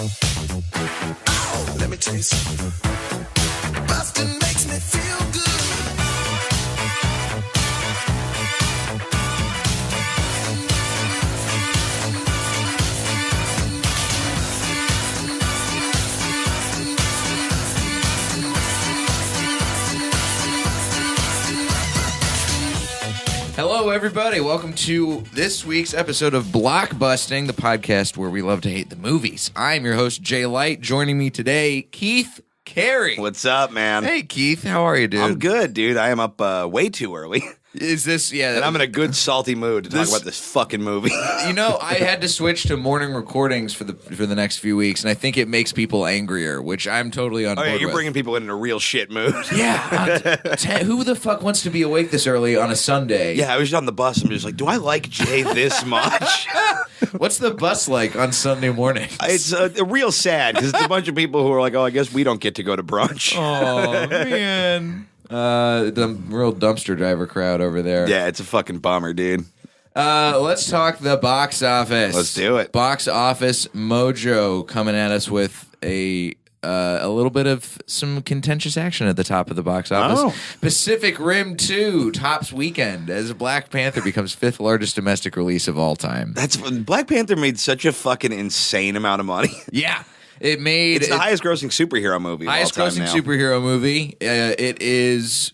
Oh, let me tell you something. Busting makes me feel good. Hello, everybody. Welcome to this week's episode of Blockbusting, the podcast where we love to hate the movies. I'm your host, Jay Light. Joining me today, Keith Carey. What's up, man? Hey, Keith. How are you, dude? I'm good, dude. I am up way too early. Is this, yeah. And I'm in a good salty mood to talk about this fucking movie. You know, I had to switch to morning recordings for the next few weeks, and I think it makes people angrier, which I'm totally on board You're with. bringing people in a real shit mood. Yeah. Who the fuck wants to be awake this early on a Sunday? Yeah, I was on the bus. I'm just like, do I like Jay this much? What's the bus like on Sunday morning? It's real sad because it's a bunch of people who are like, oh, I guess we don't get to go to brunch. Oh, man. The real dumpster driver crowd over there. Yeah, it's a fucking bummer, dude. Let's talk the box office. Let's do it. Box office mojo coming at us with a little bit of some contentious action at the top of the box office. Oh. Pacific Rim 2 tops weekend as Black Panther becomes fifth largest domestic release of all time. Black Panther made such a fucking insane amount of money. Yeah. It's the highest grossing superhero movie. Highest of all time grossing now. superhero movie. It is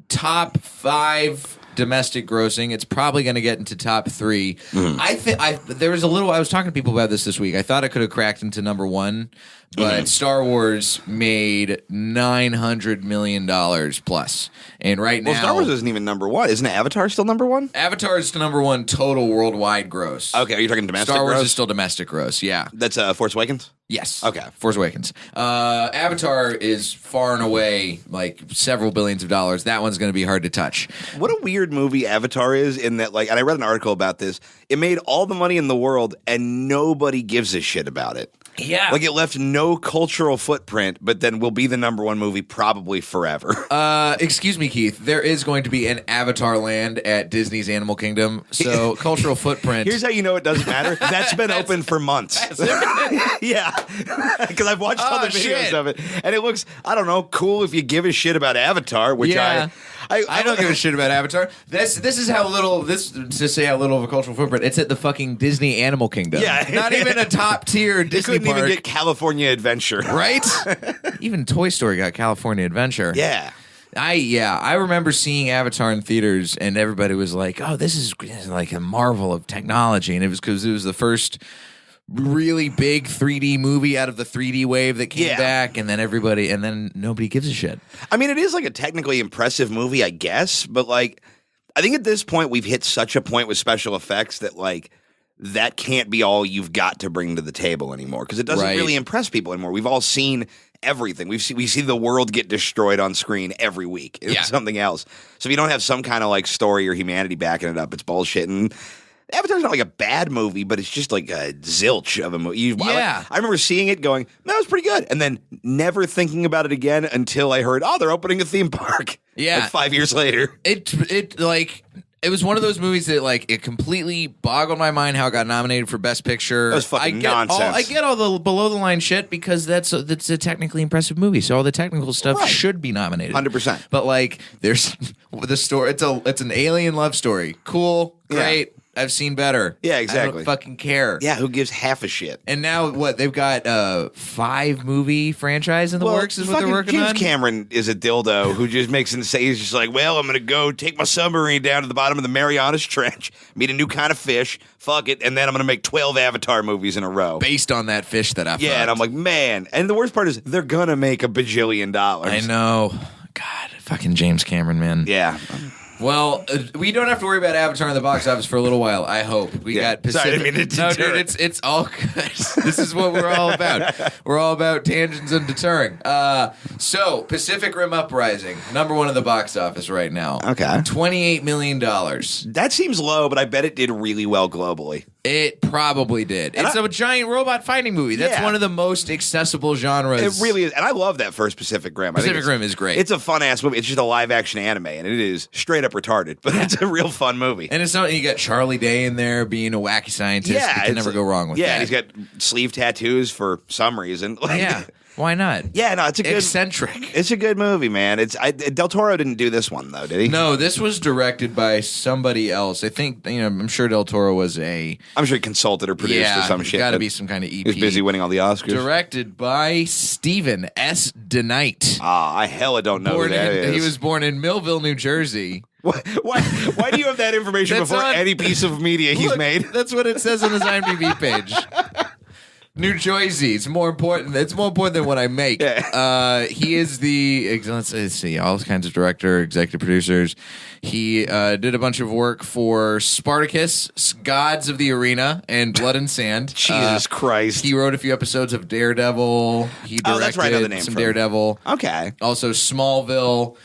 top 5 domestic grossing. It's probably going to get into top 3. I think there was I was talking to people about this week. I thought it could have cracked into number 1, but Star Wars made $900 million plus. And right now, Star Wars isn't even number 1. Isn't Avatar still number 1? Avatar is the number 1 total worldwide gross. Okay, are you talking domestic Star Wars gross? is still domestic gross, yeah. That's Force Awakens? Yes. Okay. Force Awakens. Avatar is far and away like several billions of dollars. That one's going to be hard to touch. What a weird movie Avatar is in that, like, and I read an article about this. It made all the money in the world and nobody gives a shit about it. Yeah. Like, it left no cultural footprint, but then will be the number 1 movie probably forever. Excuse me, Keith. There is going to be an Avatar land at Disney's Animal Kingdom. So cultural footprint. Here's how you know it doesn't matter. That's been open for months. Yeah. Because I've watched all the videos of it. And it looks, I don't know, cool if you give a shit about Avatar, which I don't give a shit about Avatar. This is how little, to say how little of a cultural footprint. It's at the fucking Disney Animal Kingdom. Yeah. Not even a top tier Disney couldn't park. even get California Adventure. Right? Even Toy Story got California Adventure. Yeah. I remember seeing Avatar in theaters, and everybody was like, "Oh, this is like a marvel of technology," and it was because it was the first really big 3D movie out of the 3D wave that came back, and then nobody gives a shit. I mean, it is like a technically impressive movie, I guess, but like, I think at this point we've hit such a point with special effects that like that can't be all you've got to bring to the table anymore because it doesn't really impress people anymore. We've all seen everything. We see the world get destroyed on screen every week. It's something else. So if you don't have some kind of like story or humanity backing it up, it's bullshit. And Avatar's not like a bad movie, but it's just like a zilch of a movie. I remember seeing it going, that was pretty good. And then never thinking about it again until I heard, they're opening a theme park. Yeah. Like 5 years later. It was one of those movies that, like, it completely boggled my mind how it got nominated for Best Picture. That was fucking nonsense. I get all the below-the-line shit because that's a technically impressive movie, so all the technical stuff should be nominated. 100%. But, like, there's the story. It's an alien love story. Cool. Great. Yeah. I've seen better. Yeah, exactly. I don't fucking care. Yeah, who gives half a shit? And now, they've got 5-movie franchise in the works is what they're working James on? Cameron is a dildo who just makes he's just like, well, I'm going to go take my submarine down to the bottom of the Marianas Trench, meet a new kind of fish, fuck it, and then I'm going to make 12 Avatar movies in a row. Based on that fish that I found. Yeah, and I'm like, man. And the worst part is they're going to make $1 bajillion. I know. God, fucking James Cameron, man. Yeah. Well, we don't have to worry about Avatar in the box office for a little while, I hope. We got Pacific. Sorry, I didn't mean to deter. Dude, it's all good. This is what we're all about. We're all about tangents and deterring. So, Pacific Rim Uprising, number 1 in the box office right now. Okay. $28 million. That seems low, but I bet it did really well globally. It probably did. It's a giant robot fighting movie. That's one of the most accessible genres. It really is. And I love that first Pacific Rim. Pacific Rim is great. It's a fun-ass movie. It's just a live-action anime, and it is straight up retarded. But it's a real fun movie. And it's not, you got Charlie Day in there being a wacky scientist. Yeah. You can never go wrong with that. Yeah, he's got sleeve tattoos for some reason. Yeah. Why not? Yeah, no, it's a good eccentric. It's a good movie, man. Del Toro didn't do this one though, did he? No, this was directed by somebody else. I think I'm sure Del Toro was I'm sure he consulted or produced or some shit. Got to be some kind of EP. He was busy winning all the Oscars. Directed by Stephen S. DeKnight. I hella don't know who that is. He was born in Millville, New Jersey. Why do you have that information before any piece of media he's made? That's what it says on his IMDb page. New Jersey. It's more important. It's more important than what I make. Yeah. He is let's see, all kinds of director, executive producers. He did a bunch of work for Spartacus, Gods of the Arena, and Blood and Sand. Jesus Christ. He wrote a few episodes of Daredevil. He directed that's right, I know the name some from Daredevil. Okay. Also Smallville.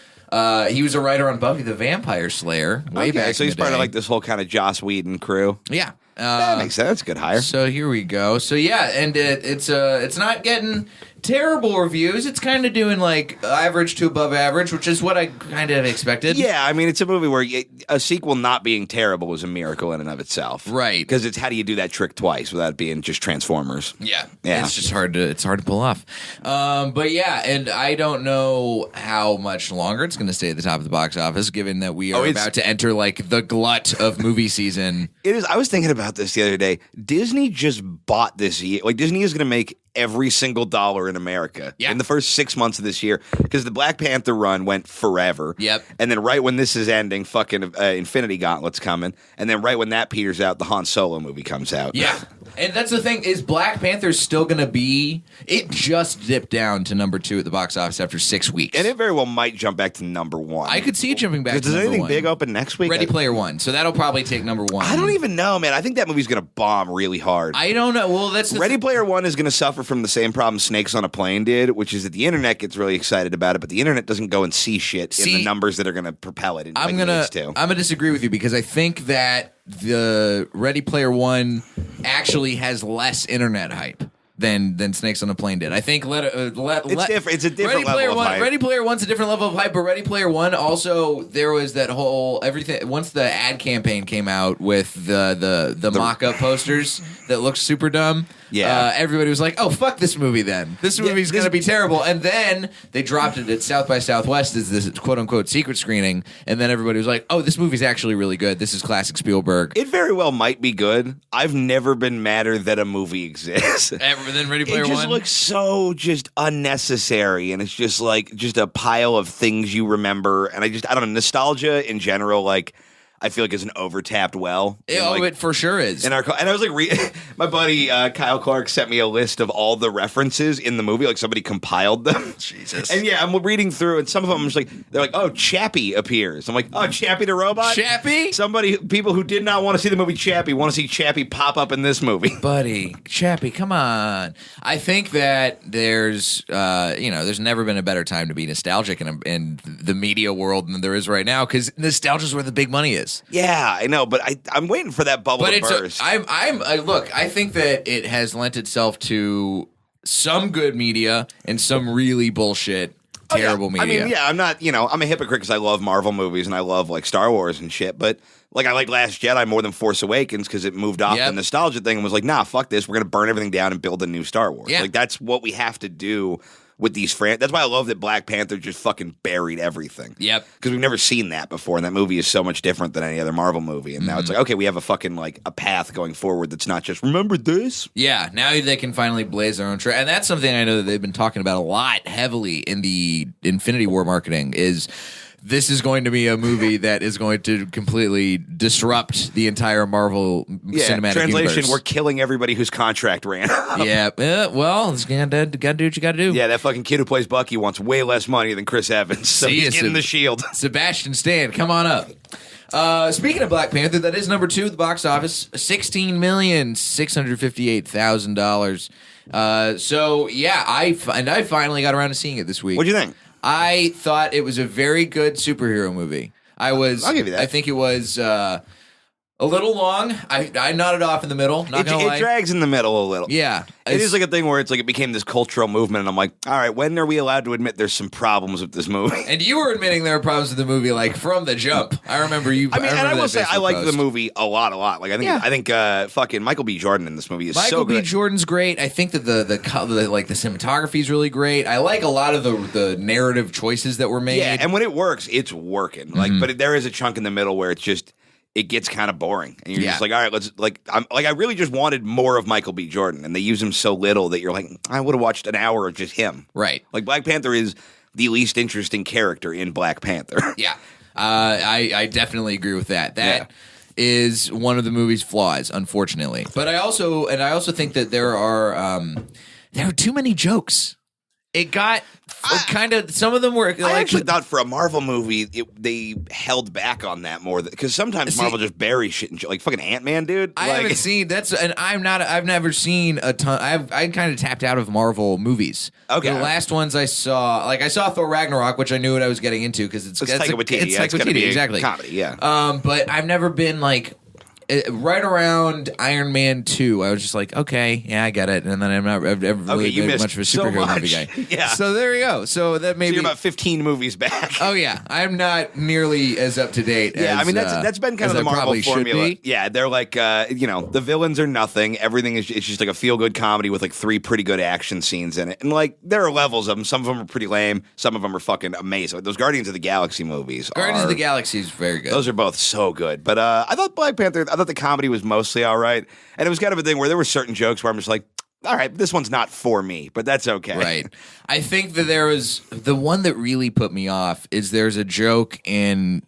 He was a writer on Buffy the Vampire Slayer way back. So he's part of like this whole kind of Joss Whedon crew. Yeah. That makes sense. That's a good hire. So here we go. So yeah, and it's not getting terrible reviews. It's kind of doing like average to above average, which is what I kind of expected. Yeah, I mean, it's a movie where a sequel not being terrible is a miracle in and of itself, right? Because it's how do you do that trick twice without it being just Transformers? Yeah. It's just hard to pull off. But yeah, and I don't know how much longer it's going to stay at the top of the box office, given that we are about to enter like the glut of movie season. It is. I was thinking about this the other day. Disney just bought this year. Like Disney is going to make every single dollar in America in the first 6 months of this year because the Black Panther run went forever. Yep. And then right when this is ending, fucking Infinity Gauntlet's coming. And then right when that peters out, the Han Solo movie comes out. Yeah. And that's the thing, is Black Panther still going to be... It just dipped down to number 2 at the box office after 6 weeks. And it very well might jump back to number 1. I could see it jumping back to number 1. Does anything big open next week? Ready Player One. So that'll probably take number 1. I don't even know, man. I think that movie's going to bomb really hard. I don't know. Well, that's the Ready Player One is going to suffer from the same problem Snakes on a Plane did, which is that the internet gets really excited about it, but the internet doesn't go and see shit in the numbers that are going to propel it. I'm gonna disagree with you because I think that the Ready Player One actually has less internet hype than Snakes on a Plane did. I think it's different. It's a different level of hype. Ready Player One's a different level of hype, but Ready Player One also there was that whole everything. Once the ad campaign came out with the mock-up posters that looked super dumb. Yeah, everybody was like, "Oh, fuck this movie!" Then this movie's going to be terrible. And then they dropped it at South by Southwest as this quote unquote secret screening. And then everybody was like, "Oh, this movie's actually really good. This is classic Spielberg." It very well might be good. I've never been madder that a movie exists. Ever than Ready Player One. It just looks so just unnecessary, and it's just like just a pile of things you remember. And I don't know, nostalgia in general, like. I feel like it's an overtapped well. It for sure is. And I was like, my buddy Kyle Clark sent me a list of all the references in the movie. Like somebody compiled them. Jesus. And yeah, I'm reading through, and some of them I'm just like, they're like, oh, Chappie appears. I'm like, oh, Chappie the robot. Chappie. People who did not want to see the movie Chappie want to see Chappie pop up in this movie. Buddy, Chappie, come on. I think that there's never been a better time to be nostalgic in the media world than there is right now because nostalgia is where the big money is. Yeah, I know, but I'm waiting for that bubble to burst. Look, I think that it has lent itself to some good media and some really bullshit, terrible media. I mean, I'm not, I'm a hypocrite because I love Marvel movies and I love like Star Wars and shit, but like I like Last Jedi more than Force Awakens because it moved off the nostalgia thing and was like, nah, fuck this, we're gonna burn everything down and build a new Star Wars. Yeah. Like that's what we have to do. With these that's why I love that Black Panther just fucking buried everything. Yep. Because we've never seen that before, and that movie is so much different than any other Marvel movie. And now it's like, okay, we have a fucking like a path going forward that's not just remember this. Yeah, now they can finally blaze their own trail, and that's something I know that they've been talking about a lot heavily in the Infinity War marketing. Is this is going to be a movie that is going to completely disrupt the entire Marvel cinematic translation, universe. We're killing everybody whose contract ran up. Yeah, well, you gotta do what you gotta do. Yeah, that fucking kid who plays Bucky wants way less money than Chris Evans, so he's getting the shield. Sebastian Stan, come on up. Speaking of Black Panther, that is number 2 at the box office, $16,658,000. So yeah, I finally got around to seeing it this week. What'd you think? I thought it was a very good superhero movie. I'll give you that. I think it was A little long. I nodded off in the middle. Not gonna lie. It drags in the middle a little. Yeah. It is like a thing where it's like it became this cultural movement, and I'm like, all right, when are we allowed to admit there's some problems with this movie? And you were admitting there were problems with the movie, like from the jump. I remember you. I mean, and I will say I like post. the movie a lot. Like I think fucking Michael B. Jordan in this movie is Michael so good. B. Jordan's great. I think that the cinematography is really great. I like a lot of the narrative choices that were made. Yeah, and when it works, it's working. Like, but there is a chunk in the middle where it gets kind of boring, and you're just like, all right, I really just wanted more of Michael B. Jordan, and they use him so little that you're like, I would have watched an hour of just him. Right. Like Black Panther is the least interesting character in Black Panther. Yeah, I definitely agree with that. That is one of the movie's flaws, unfortunately. But I also think that there are too many jokes. It got kind of, some of them were. I actually thought for a Marvel movie, they held back on that more because sometimes Marvel just buries shit in like fucking Ant-Man, dude. I haven't seen I've never seen a ton. I kind of tapped out of Marvel movies. Okay, the last ones I saw Thor Ragnarok, which I knew what I was getting into because it's Taika Waititi. It's Taika Waititi, exactly. Comedy, yeah. But I've never been like. Right around Iron Man 2, I was just like, okay, yeah, I get it. And then I've never really been much of a superhero movie guy. Yeah. So there you go. So that maybe you're about 15 movies back. Oh yeah, I'm not nearly as up to date. Yeah, as, I mean that's been kind of the Marvel formula. Yeah, they're like, the villains are nothing. Everything is it's just like a feel good comedy with like 3 pretty good action scenes in it, and like there are levels of them. Some of them are pretty lame. Some of them are fucking amazing. Like, those Guardians of the Galaxy movies. Guardians of the Galaxy is very good. Those are both so good. But I thought Black Panther. I thought the comedy was mostly all right, and it was kind of a thing where there were certain jokes where I'm just like, all right, this one's not for me, but that's okay. Right. I think that there was the one that really put me off is there's a joke in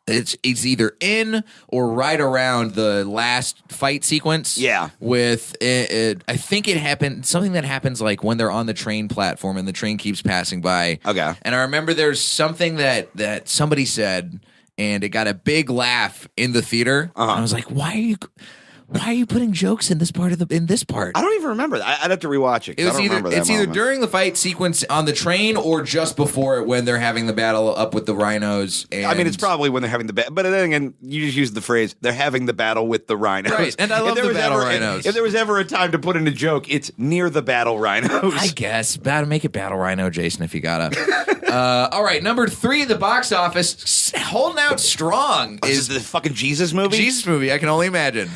it's either in or right around the last fight sequence. Yeah. With it, I think it happened, something that happens like when they're on the train platform and the train keeps passing by. Okay. And I remember there's something that somebody said and it got a big laugh in the theater. And I was like, why are you putting jokes in this part in this part? I don't even remember that. I'd have to rewatch it. It's either during the fight sequence on the train or just before it when they're having the battle up with the rhinos. And I mean, it's probably when they're having the battle. But then again, you just used the phrase, they're having the battle with the rhinos. Right, and I love the battle rhinos. If there was ever a time to put in a joke, it's near the battle rhinos. I guess. Make it battle rhino, Jason, if you gotta. All right, number 3 at the box office, holding out strong. Is the fucking Jesus movie? Jesus movie, I can only imagine.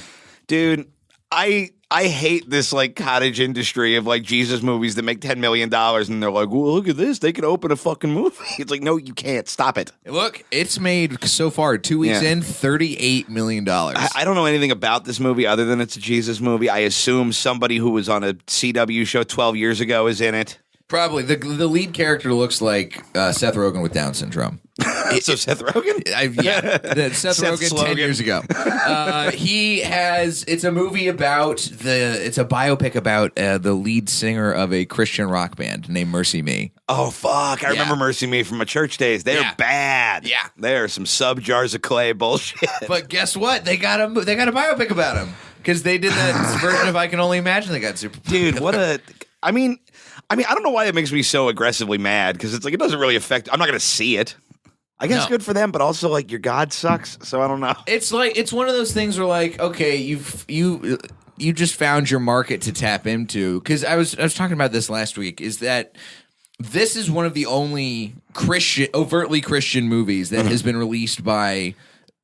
Dude, I hate this like cottage industry of like Jesus movies that make $10 million and they're like, well, look at this. They could open a fucking movie. It's like, no, you can't. Stop it. Look, it's made so far, 2 weeks in, $38 million. I don't know anything about this movie other than it's a Jesus movie. I assume somebody who was on a CW show 12 years ago is in it. Probably. The lead character looks like Seth Rogen with Down syndrome. So Seth Rogen? Seth Rogen Slogan. 10 years ago. It's a movie about it's a biopic about the lead singer of a Christian rock band named Mercy Me. Oh, fuck. I remember Mercy Me from my church days. They're bad. Yeah. They are some sub jars of clay bullshit. But guess what? They got a biopic about him because they did that version of I Can Only Imagine. They got super. Dude, what a. I mean, I don't know why it makes me so aggressively mad because it's like it doesn't really affect. I'm not going to see it. I guess good for them, but also like your God sucks. So I don't know. It's like it's one of those things where like okay, you just found your market to tap into because I was talking about this last week. Is that this is one of the only overtly Christian movies that has been released by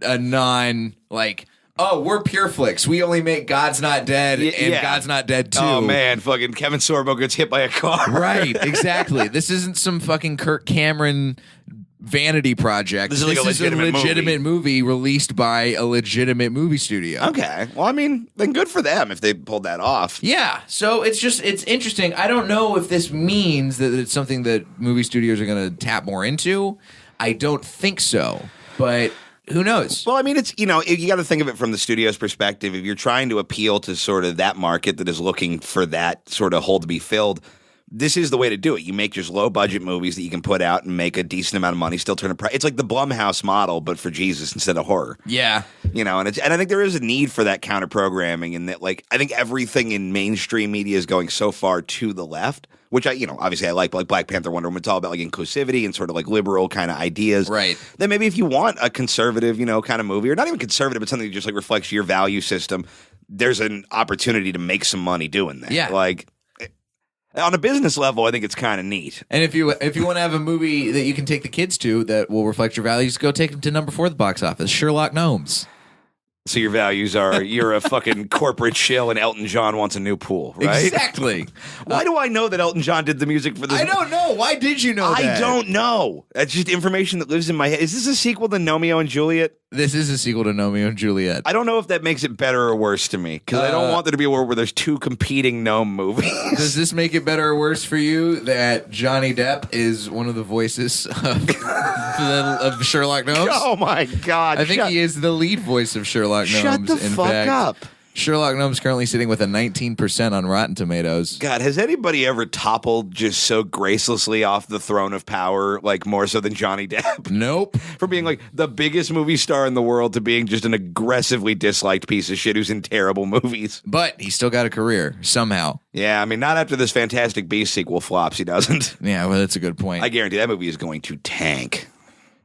a non like. Oh, we're Pure Flix. We only make God's Not Dead and God's Not Dead 2. Oh, man. Fucking Kevin Sorbo gets hit by a car. Right. Exactly. This isn't some fucking Kirk Cameron vanity project. This is like a legitimate movie released by a legitimate movie studio. Okay. Well, I mean, then good for them if they pulled that off. Yeah. So it's interesting. I don't know if this means that it's something that movie studios are going to tap more into. I don't think so. But who knows? Well, I mean, it's, you got to think of it from the studio's perspective. If you're trying to appeal to sort of that market that is looking for that sort of hole to be filled, this is the way to do it. You make just low budget movies that you can put out and make a decent amount of money, still turn a price. It's like the Blumhouse model, but for Jesus instead of horror. Yeah. And I think there is a need for that counter programming, and that like I think everything in mainstream media is going so far to the left, which obviously I like Black Panther, Wonder Woman. It's all about like inclusivity and sort of like liberal kind of ideas. Right. Then maybe if you want a conservative, kind of movie, or not even conservative, but something that just like reflects your value system, there's an opportunity to make some money doing that. Yeah. Like on a business level, I think it's kind of neat. And if you want to have a movie that you can take the kids to that will reflect your values, go take them to number 4 at the box office, Sherlock Gnomes. So your values are you're a fucking corporate shill and Elton John wants a new pool, right? Exactly. Why do I know that Elton John did the music for this? I don't know. Why did you know that? I don't know. That's just information that lives in my head. Is this a sequel to Romeo and Juliet? This is a sequel to Romeo and Juliet. I don't know if that makes it better or worse to me, because I don't want there to be a world where there's 2 competing gnome movies. Does this make it better or worse for you that Johnny Depp is one of the voices of Sherlock Gnomes? Oh my God. I think he is the lead voice of Sherlock Gnomes. Shut the fuck up. Sherlock Gnomes currently sitting with a 19% on Rotten Tomatoes. God, has anybody ever toppled just so gracelessly off the throne of power, like more so than Johnny Depp? Nope. From being like the biggest movie star in the world to being just an aggressively disliked piece of shit who's in terrible movies. But he still got a career, somehow. Yeah, I mean, not after this Fantastic Beasts sequel flops, he doesn't. Yeah, well, that's a good point. I guarantee that movie is going to tank.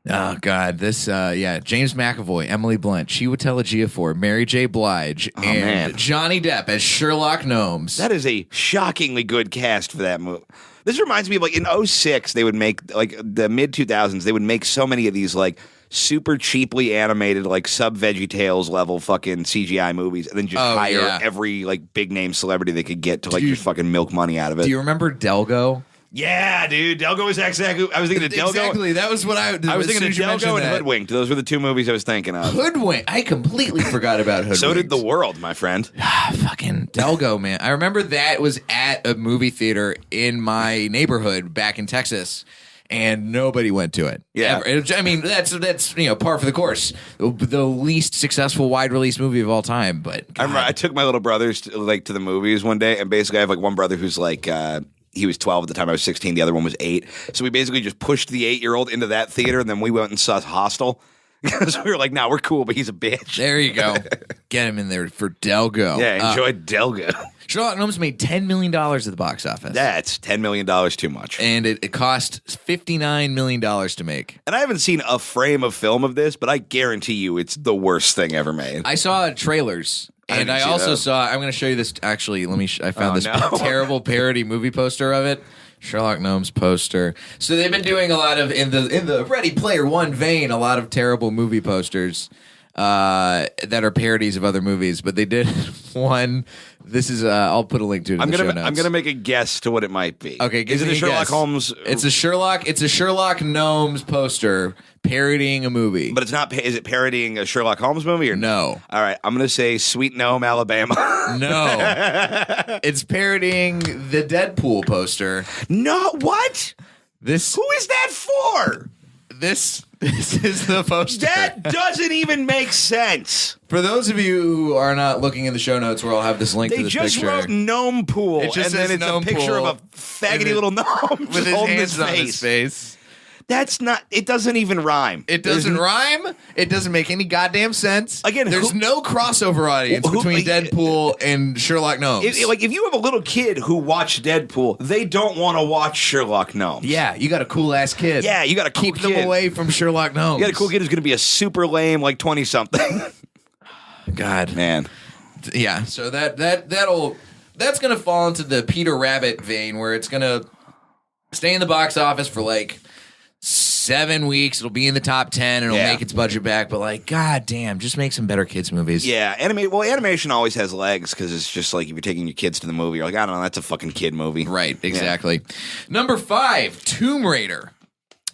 Oh, God. This, James McAvoy, Emily Blunt, Chiwetel Ejiofor, Mary J. Blige, and man. Johnny Depp as Sherlock Gnomes. That is a shockingly good cast for that movie. This reminds me of like in 2006, they would make like the mid 2000s, they would make so many of these like super cheaply animated, like sub-VeggieTales level fucking CGI movies, and then just hire every like big name celebrity they could get to like just fucking milk money out of it. Do you remember Delgo? Yeah, dude. Delgo was exactly. I was thinking of Delgo. Exactly. That was what I was thinking of Delgo and Hoodwinked. Those were the 2 movies I was thinking of. Hoodwinked. I completely forgot about Hoodwinked. So did The World, my friend. Fucking Delgo, man. I remember that was at a movie theater in my neighborhood back in Texas. And nobody went to it. Yeah. Ever. I mean, that's par for the course. The least successful wide release movie of all time. But I remember I took my little brothers to the movies one day, and basically I have like one brother who's like he was 12 at the time. I was 16. The other one was 8. So we basically just pushed the 8-year-old into that theater, and then we went and saw Hostel. Because we were like, nah, we're cool, but he's a bitch. There you go. Get him in there for Delgo. Yeah, enjoy Delgo. Sherlock Gnomes made $10 million at the box office. That's $10 million too much. And it cost $59 million to make. And I haven't seen a frame of film of this, but I guarantee you it's the worst thing ever made. I saw trailers. And I also saw, I'm going to show you this, actually, I found this terrible parody movie poster of it. Sherlock Gnomes poster. So they've been doing a lot of, in the Ready Player One vein, a lot of terrible movie posters that are parodies of other movies. But they did one, this is, I'll put a link to it in the show notes. I'm going to make a guess to what it might be. Okay, is it a Sherlock Holmes? It's a Sherlock Gnomes poster parodying a movie. But it's not, is it parodying a Sherlock Holmes movie or no? All right, I'm going to say Sweet Gnome, Alabama. No. It's parodying the Deadpool poster. No, what? Who is that for? This is the poster. That doesn't even make sense. For those of you who are not looking in the show notes where I'll have this link to this picture. They just wrote gnome pool, and then it's a picture of a faggoty little gnome with his hands on his face. That's not, it doesn't even rhyme. It doesn't rhyme. It doesn't make any goddamn sense. Again, there's no crossover audience between Deadpool and Sherlock Gnomes. If you have a little kid who watched Deadpool, they don't want to watch Sherlock Gnomes. Yeah, you got a cool ass kid. Yeah, you got a cool Keep them away from Sherlock Gnomes. You got a cool kid who's going to be a super lame, like 20-something. God. Man. Yeah, so that's going to fall into the Peter Rabbit vein where it's going to stay in the box office for like 7 weeks. It'll be in the top 10 and it'll make its budget back. But like, god damn, just make some better kids movies. Yeah, animation always has legs because it's just like if you're taking your kids to the movie, you're like, I don't know, that's a fucking kid movie. Right, exactly. Yeah. Number 5, Tomb Raider.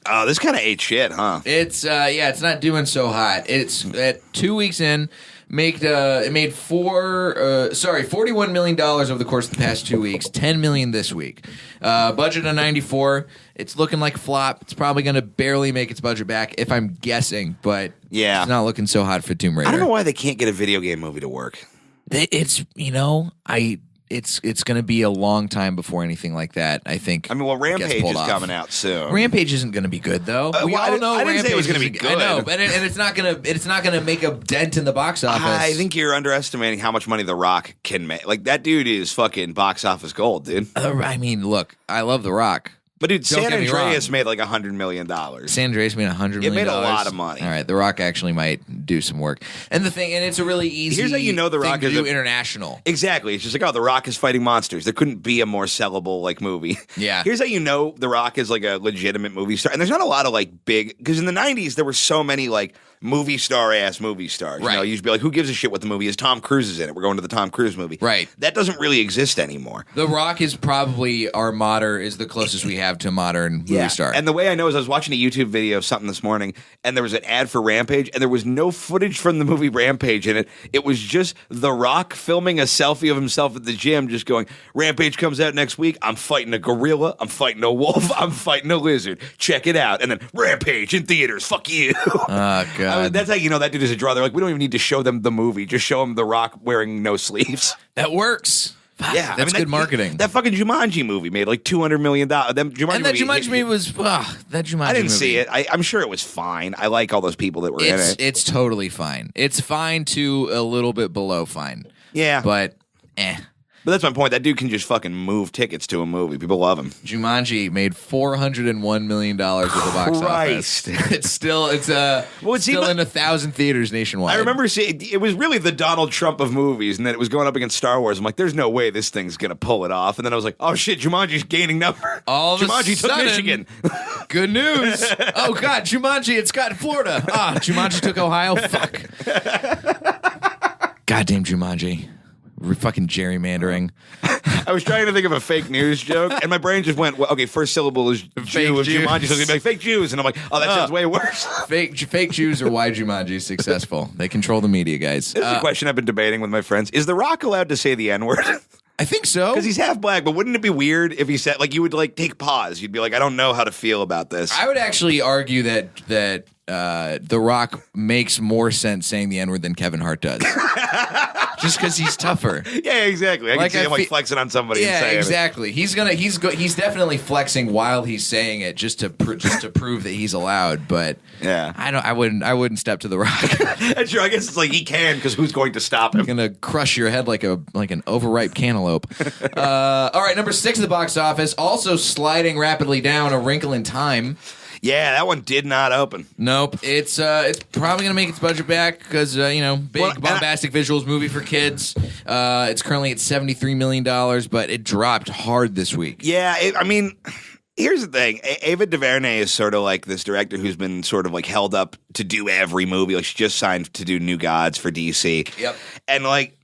Oh, this kind of ate shit, huh? It's it's not doing so hot. It's at 2 weeks in. It made $41 million over the course of the past 2 weeks. $10 million this week. Budget of 94. It's looking like a flop. It's probably going to barely make its budget back, if I'm guessing. But it's not looking so hot for Tomb Raider. I don't know why they can't get a video game movie to work. It's it's going to be a long time before anything like that, I think. I mean, well, gets Rampage pulled is off. coming out soon. Rampage isn't going to be good though. We well, all know I didn't say it was Rampage going to be isn't- good. I know, but it's not going to make a dent in the box office. I think you're underestimating how much money The Rock can make. Like, that dude is fucking box office gold, dude. I mean, look, I love The Rock. But dude, Don't San get me Andreas wrong. made like $100 million. San Andreas made $100 million. It made a lot of money. All right, The Rock actually might do some work. And it's a really easy. Here's how you know The Rock thing to is do international. Exactly. It's just like, oh, The Rock is fighting monsters. There couldn't be a more sellable like movie. Yeah. Here's how you know The Rock is like a legitimate movie star. And there's not a lot of like big, because in the 90s there were so many like movie stars. Right. You know, you'd be like, who gives a shit what the movie is? Tom Cruise is in it. We're going to the Tom Cruise movie. Right. That doesn't really exist anymore. The Rock is probably is the closest we have to a modern movie star. And the way I know is I was watching a YouTube video of something this morning, and there was an ad for Rampage, and there was no footage from the movie Rampage in it. It was just The Rock filming a selfie of himself at the gym, just going, Rampage comes out next week. I'm fighting a gorilla. I'm fighting a wolf. I'm fighting a lizard. Check it out. And then Rampage in theaters. Fuck you. Oh, God. I mean, that's how you know that dude is a draw. They're like, we don't even need to show them the movie. Just show them The Rock wearing no sleeves. That works. Yeah, That's good marketing. That fucking Jumanji movie made like $200 million. That Jumanji movie was that Jumanji. I didn't movie. see it. I'm sure it was fine. I like all those people that were in it. It's totally fine. It's fine to a little bit below fine. Yeah, But But that's my point. That dude can just fucking move tickets to a movie. People love him. Jumanji made $401 million at the box Christ. office. It's still in 1,000 theaters nationwide. I remember seeing it was really the Donald Trump of movies, and then it was going up against Star Wars. I'm like, there's no way this thing's gonna pull it off. And then I was like, oh shit, Jumanji's gaining number. All of a Jumanji took sudden, Michigan. Good news. Oh God, Jumanji, it's got Florida. Jumanji took Ohio. Fuck. Goddamn Jumanji. We're fucking gerrymandering. I was trying to think of a fake news joke, and my brain just went, well, okay, first syllable is Jew of Jews. Jumanji, so it's gonna be like fake Jews, and I'm like, oh, that sounds way worse. Fake Jews are why Jumanji is successful. They control the media, guys. This is a question I've been debating with my friends. Is The Rock allowed to say the N-word? I think so. Because he's half black, but wouldn't it be weird if he said, like, you would, like, take pause. You'd be like, I don't know how to feel about this. I would actually argue that The Rock makes more sense saying the N-word than Kevin Hart does. Just because he's tougher. Yeah, exactly. I can see him, like, flexing on somebody and Yeah, saying exactly. He's definitely flexing while he's saying it just to prove that he's allowed. But Yeah. I wouldn't step to The Rock. That's true. I guess it's like he can, because who's going to stop him? Gonna crush your head like an overripe cantaloupe. All right, number 6 at the box office, also sliding rapidly down, A Wrinkle in Time. Yeah, that one did not open. Nope, it's probably gonna make its budget back because big bombastic visuals movie for kids. It's currently at $73 million, but it dropped hard this week. Yeah, I mean, here's the thing. Ava DuVernay is sort of like this director who's been sort of like held up to do every movie. Like, she just signed to do New Gods for DC. Yep. And like,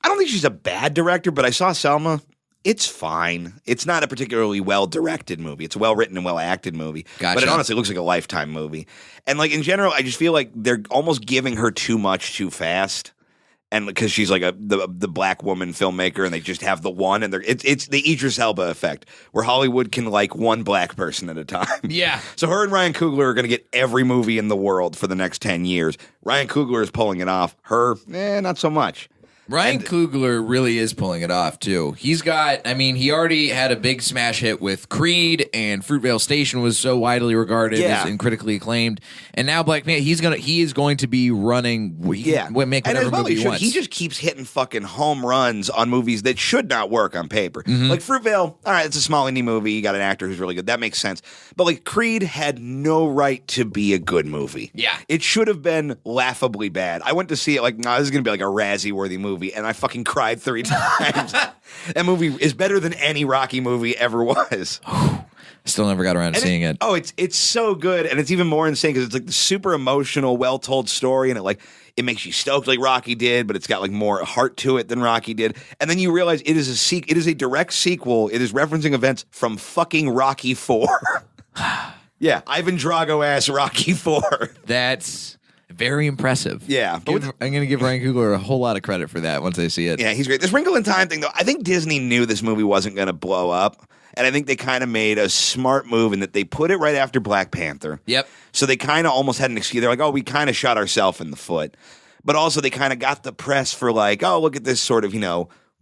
I don't think she's a bad director, but I saw Selma. It's fine. It's not a particularly well-directed movie. It's a well-written and well-acted movie. Gotcha. But it honestly looks like a Lifetime movie. And like in general, I just feel like they're almost giving her too much too fast. And because she's like the black woman filmmaker, and they just have the one, and it's the Idris Elba effect, where Hollywood can like one black person at a time. Yeah. So her and Ryan Coogler are going to get every movie in the world for the next 10 years. Ryan Coogler is pulling it off. Her, not so much. Ryan Coogler really is pulling it off, too. He already had a big smash hit with Creed, and Fruitvale Station was so widely regarded and critically acclaimed. And now Black Panther, he is going to be running, make whatever movie he wants. He just keeps hitting fucking home runs on movies that should not work on paper. Like Fruitvale, all right, it's a small indie movie. You got an actor who's really good. That makes sense. But like Creed had no right to be a good movie. Yeah. It should have been laughably bad. I went to see it like, this is going to be like a Razzie-worthy movie. And I fucking cried 3 times. That movie is better than any Rocky movie ever was. Still never got around to seeing it. Oh, it's so good, and it's even more insane because it's like the super emotional, well-told story, and it makes you stoked like Rocky did, but it's got like more heart to it than Rocky did. And then you realize it is a direct sequel. It is referencing events from fucking Rocky IV. Yeah, Ivan Drago ass Rocky IV. That's very impressive. Yeah. I'm going to give Ryan Coogler a whole lot of credit for that once I see it. Yeah, he's great. This Wrinkle in Time thing, though, I think Disney knew this movie wasn't going to blow up. And I think they kind of made a smart move in that they put it right after Black Panther. Yep. So they kind of almost had an excuse. They're like, oh, we kind of shot ourselves in the foot. But also they kind of got the press for like, oh, look at this sort of,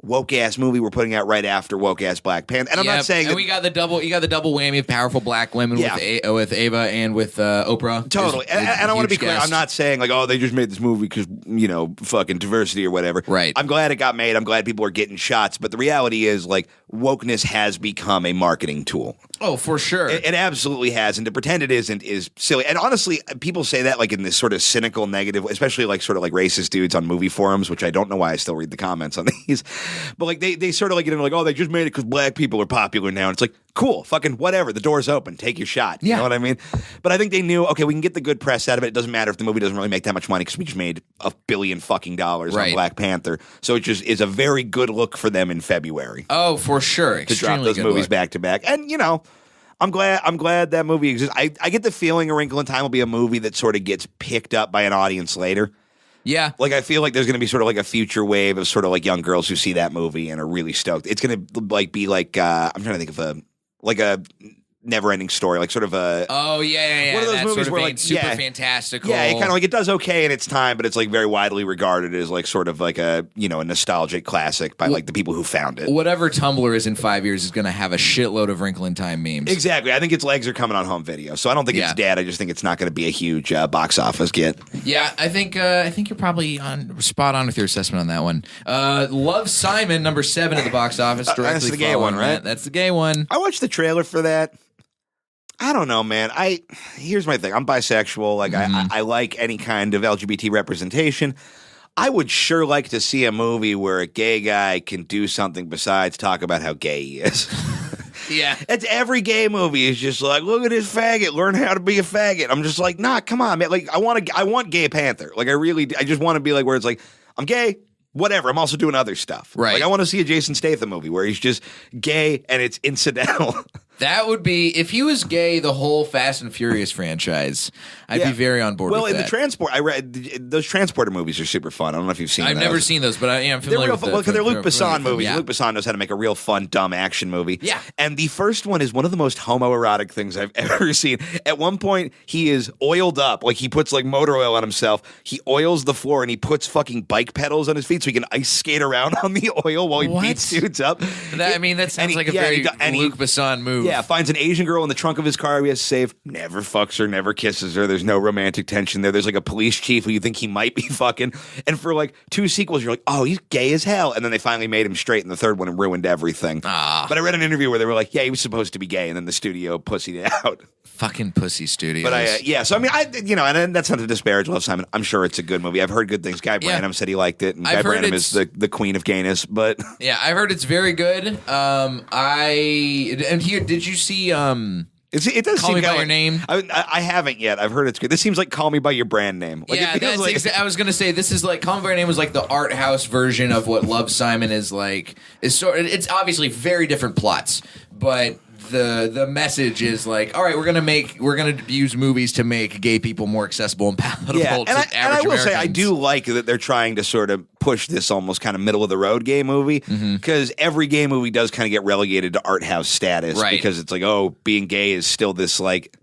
woke ass movie we're putting out right after woke ass Black Panther. And I'm not saying and we got the double. You got the double whammy of powerful black women with Ava and with Oprah. Totally. And I want to be clear. I'm not saying like, oh, they just made this movie because fucking diversity or whatever. Right. I'm glad it got made. I'm glad people are getting shots. But the reality is like wokeness has become a marketing tool. Oh, for sure. It absolutely has. And to pretend it isn't is silly. And honestly, people say that like in this sort of cynical, negative, especially like sort of like racist dudes on movie forums, which I don't know why I still read the comments on these. But like they sort of like get into like, oh, they just made it because black people are popular now. And it's like, cool, fucking whatever. The door's open. Take your shot. You know what I mean? But I think they knew, okay, we can get the good press out of it. It doesn't matter if the movie doesn't really make that much money because we just made $1 billion fucking dollars on Black Panther. So it just is a very good look for them in February. Oh, for sure. To drop those movies back to back. And I'm glad that movie exists. I get the feeling A Wrinkle in Time will be a movie that sort of gets picked up by an audience later. Yeah. Like, I feel like there's going to be sort of like a future wave of sort of like young girls who see that movie and are really stoked. It's going to like be like, I'm trying to think of a never-ending story, like sort of a one of those movies where like super fantastical. Yeah, it kind of like it does okay in its time, but it's like very widely regarded as like sort of like a a nostalgic classic by like the people who found it. Whatever Tumblr is in 5 years is going to have a shitload of Wrinkle in Time memes. Exactly. I think its legs are coming on home video, so I don't think it's dead. I just think it's not going to be a huge box office get. Yeah, I think you're probably spot on with your assessment on that one. Love, Simon, number 7 at the box office. That's the gay one, right? That's the gay one. I watched the trailer for that. I don't know, man. Here's my thing. I'm bisexual. Like I like any kind of LGBT representation. I would sure like to see a movie where a gay guy can do something besides talk about how gay he is. Yeah. It's every gay movie is just like, look at this faggot, learn how to be a faggot. I'm just like, nah, come on, man. Like I want Gay Panther. Like I just want to be like where it's like, I'm gay. Whatever, I'm also doing other stuff. Right. Like I want to see a Jason Statham movie where he's just gay and it's incidental. That would be, if he was gay, the whole Fast and Furious franchise, I'd be very on board with that. Well, in the Transport, I read those Transporter movies are super fun. I don't know if you've seen those. I've never seen those, but I am familiar with them. Well, because they're Luc Besson movies. Yeah. Luc Besson knows how to make a real fun, dumb action movie. Yeah. And the first one is one of the most homoerotic things I've ever seen. At one point, he is oiled up. Like, he puts, like, motor oil on himself. He oils the floor, and he puts fucking bike pedals on his feet so he can ice skate around on the oil while he beats dudes up. That sounds like a very Luc Besson move. Yeah, finds an Asian girl in the trunk of his car he has to save, never fucks her, never kisses her. There's no romantic tension there. There's like a police chief who you think he might be fucking. And for like 2 sequels, you're like, oh, he's gay as hell. And then they finally made him straight in the third one and ruined everything. But I read an interview where they were like, yeah, he was supposed to be gay. And then the studio pussied it out. Fucking pussy studios. But so I mean, and that's not to disparage Love, Simon. I'm sure it's a good movie. I've heard good things. Guy Branum said he liked it. And Guy Branum is the queen of gayness. But yeah, I've heard it's very good. Did you see it does Call seem Me by like, Your Name? I haven't yet. I've heard it's good. This seems like Call Me by Your brand name. Like, yeah, I was gonna say this is like Call Me by Your Name was like the art house version of what Love, Simon is like. It's obviously very different plots, but the message is like, all right, we're gonna use movies to make gay people more accessible and palatable to average Americans. And I will say I do like that they're trying to sort of push this almost kind of middle of the road gay movie because every gay movie does kind of get relegated to art house status because it's like, oh, being gay is still this like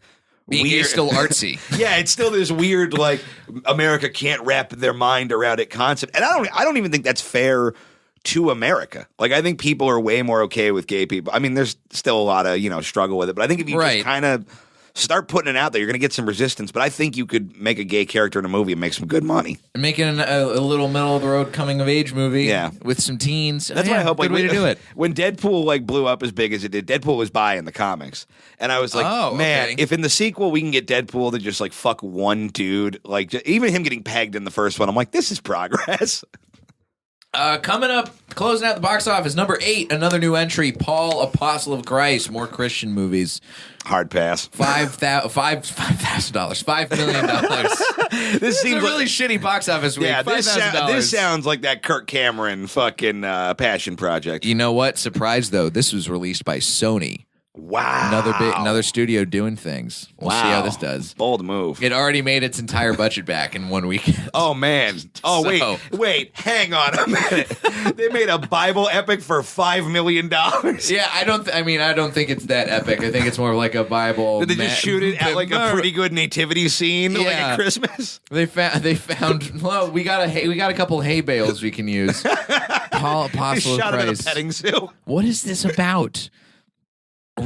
being gay is still artsy. Yeah, it's still this weird like America can't wrap their mind around it concept, and I don't even think that's fair to America. Like, I think people are way more okay with gay people. I mean, there's still a lot of, struggle with it, but I think if you just kind of start putting it out there, you're going to get some resistance, but I think you could make a gay character in a movie and make some good money. Making a little middle-of-the-road coming-of-age movie with some teens. That's why I hope, good way to do it. When Deadpool, like, blew up as big as it did, Deadpool was bi in the comics. And I was like, man, if in the sequel we can get Deadpool to just, like, fuck one dude, like, even him getting pegged in the first one, I'm like, this is progress. Coming up, closing out the box office, number 8, another new entry, Paul, Apostle of Christ, more Christian movies. Hard pass. $5,000, $5 million. This seems a really shitty box office week. Yeah, this sounds like that Kirk Cameron fucking passion project. You know what? Surprise though, this was released by Sony. Wow. Another studio doing things. We'll see how this does. Bold move. It already made its entire budget back in 1 weekend. Oh, man. Oh, wait. Hang on a minute. They made a Bible epic for $5 million. Yeah, I don't think it's that epic. I think it's more like a Bible. Did they just shoot it at like a pretty good nativity scene like at Christmas? They found well, we got a couple hay bales we can use. Paul, Apostle of Shot him in a Christ. petting zoo. What is this about?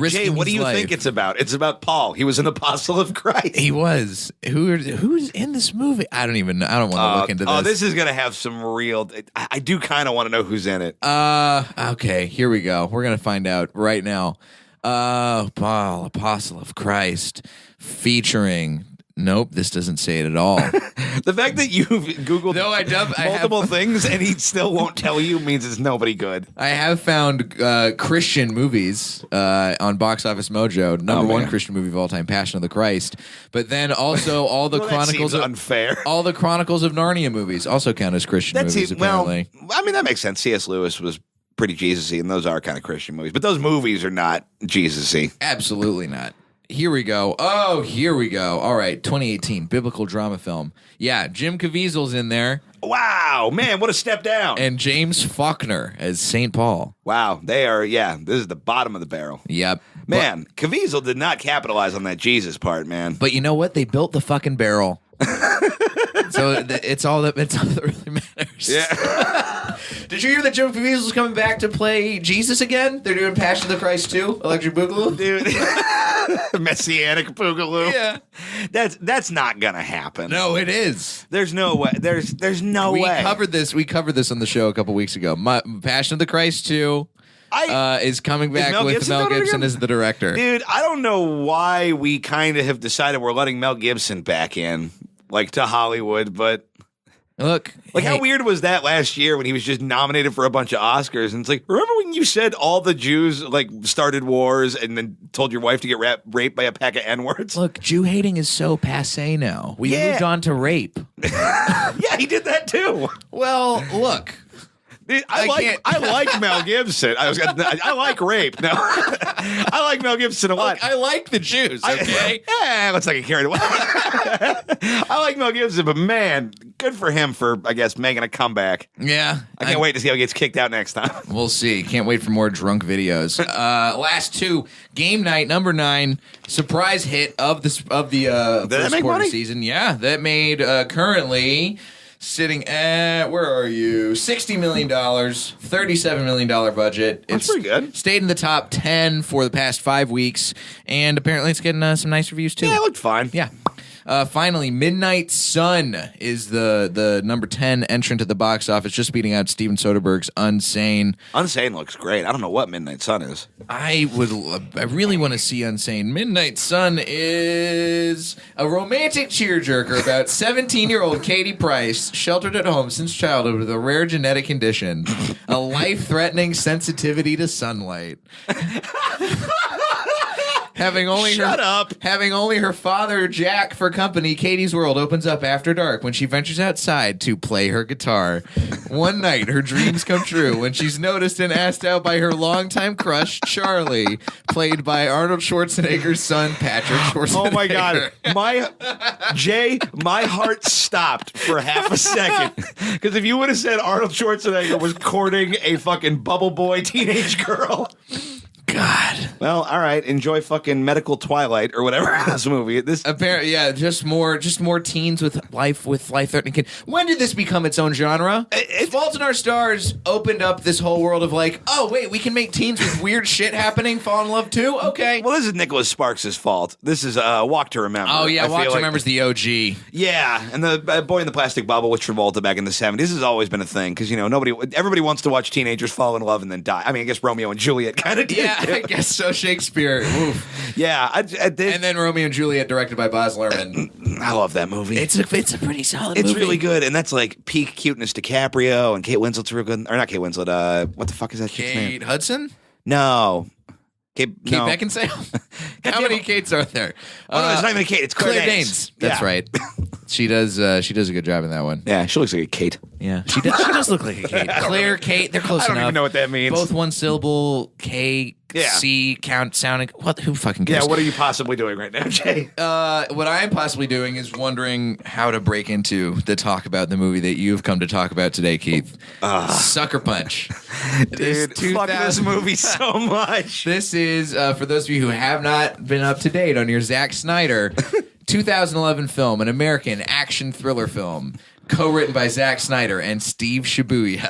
Jay, what do you think it's about? It's about Paul. He was an apostle of Christ. He was. Who's in this movie? I don't even know. I don't want to look into this. Oh, this is going to have some real... I do kind of want to know who's in it. Okay, here we go. We're going to find out right now. Paul, Apostle of Christ, featuring... Nope, this doesn't say it at all. The fact that you've Googled multiple things and he still won't tell you means it's nobody good. I have found Christian movies on Box Office Mojo. Number one Christian movie of all time, Passion of the Christ. But then also all the Chronicles of unfair. All the Chronicles of Narnia movies also count as Christian movies. Apparently, well, I mean that makes sense. C.S. Lewis was pretty Jesus-y, and those are kind of Christian movies. But those movies are not Jesus-y. Absolutely not. Here we go. Oh, here we go. All right, 2018 biblical drama film. Yeah, Jim Caviezel's in there. Wow, man, what a step down. And James Faulkner as St. Paul. Wow, they are, this is the bottom of the barrel. Yep. Man, Caviezel did not capitalize on that Jesus part, man. But you know what? They built the fucking barrel. So it's all that really matters. Yeah. Did you hear that Jim Caviezel's coming back to play Jesus again? They're doing Passion of the Christ 2, Electric Boogaloo. Dude. Messianic Boogaloo. Yeah. That's not going to happen. No, it is. There's no way. There's no way. We covered this on the show a couple weeks ago. Passion of the Christ 2 is coming back with Mel Gibson as the director. Dude, I don't know why we kind of have decided we're letting Mel Gibson back in, like, to Hollywood, but... Look, how weird was that last year when he was just nominated for a bunch of Oscars? And it's like, remember when you said all the Jews started wars and then told your wife to get raped by a pack of N-words? Look, Jew hating is so passé now. We moved on to rape. Yeah, he did that too. Well, look. Dude, I like Mel Gibson. I like rape. No, I like Mel Gibson a lot. I like the Jews. Okay, let's not get carried away. I like Mel Gibson, but man, good for him for making a comeback. Yeah, I can't wait to see how he gets kicked out next time. We'll see. Can't wait for more drunk videos. Last two, Game Night number 9, surprise hit of the first quarter season. Yeah, that made currently. Sitting at, where are you? $60 million, $37 million budget. That's pretty good. Stayed in the top 10 for the past 5 weeks, and apparently it's getting some nice reviews too. Yeah, it looked fine. Yeah. Finally, Midnight Sun is the number 10 entrant at the box office, just beating out Steven Soderbergh's Unsane. Unsane looks great. I don't know what Midnight Sun is. I really want to see Unsane. Midnight Sun is a romantic tearjerker about 17-year-old Katie Price, sheltered at home since childhood with a rare genetic condition, a life-threatening sensitivity to sunlight. Having only her father, Jack, for company, Katie's world opens up after dark when she ventures outside to play her guitar. One night, her dreams come true when she's noticed and asked out by her longtime crush, Charlie, played by Arnold Schwarzenegger's son, Patrick Schwarzenegger. Oh my God. My heart stopped for half a second. Because if you would have said Arnold Schwarzenegger was courting a fucking bubble boy teenage girl... God. Well, all right. Enjoy fucking Medical Twilight or whatever this movie. Apparently, yeah, just more teens with life-threatening kids. When did this become its own genre? Fault in Our Stars opened up this whole world of oh wait, we can make teens with weird shit happening fall in love too. Okay. Well, this is Nicholas Sparks' fault. This is Walk to Remember. Oh yeah, Walk to Remember's the OG. Yeah, and the Boy in the Plastic Bubble with Travolta back in the 70s. This has always been a thing because everybody wants to watch teenagers fall in love and then die. I mean, I guess Romeo and Juliet kind of did. Yeah. I guess so. Shakespeare. Oof. Yeah, I did. And then Romeo and Juliet, directed by Baz Luhrmann. I love that movie. It's a pretty solid movie. It's really good, and that's like peak cuteness DiCaprio, and Kate Winslet's real good. Or not Kate Winslet. What the fuck is that kid's name? Kate Hudson? No. Kate Beckinsale? How many Kates are there? Oh, no, it's not even a Kate. It's Claire Danes. That's right. She does a good job in that one. Yeah, she looks like a Kate. Yeah, she does look like a Kate. Claire, Kate, they're close enough. I don't even know what that means. Both one syllable, K, C, count, sounding. Who fucking cares? Yeah, what are you possibly doing right now, Jay? What I am possibly doing is wondering how to break into the talk about the movie that you've come to talk about today, Keith. Sucker Punch. Dude, fuck this movie so much. This is, for those of you who have not been up to date on your Zack Snyder, 2011 film, an American action thriller film, co-written by Zack Snyder and Steve Shibuya.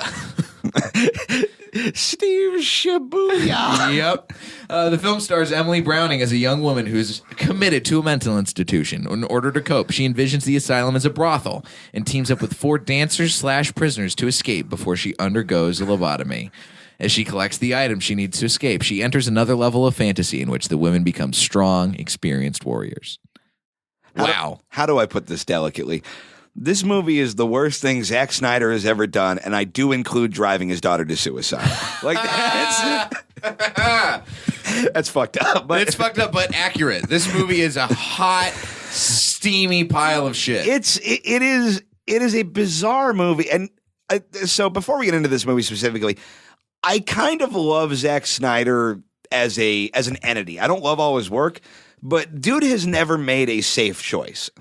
Steve Shibuya. Yep. The film stars Emily Browning as a young woman who is committed to a mental institution. In order to cope, she envisions the asylum as a brothel and teams up with 4 dancers/prisoners to escape before she undergoes a lobotomy. As she collects the items she needs to escape, she enters another level of fantasy in which the women become strong, experienced warriors. Wow. How do I put this delicately? This movie is the worst thing Zack Snyder has ever done, and I do include driving his daughter to suicide. Like that's fucked up. But It's fucked up, but accurate. This movie is a hot, steamy pile of shit. it is a bizarre movie, and so before we get into this movie specifically, I kind of love Zack Snyder as an entity. I don't love all his work, but dude has never made a safe choice.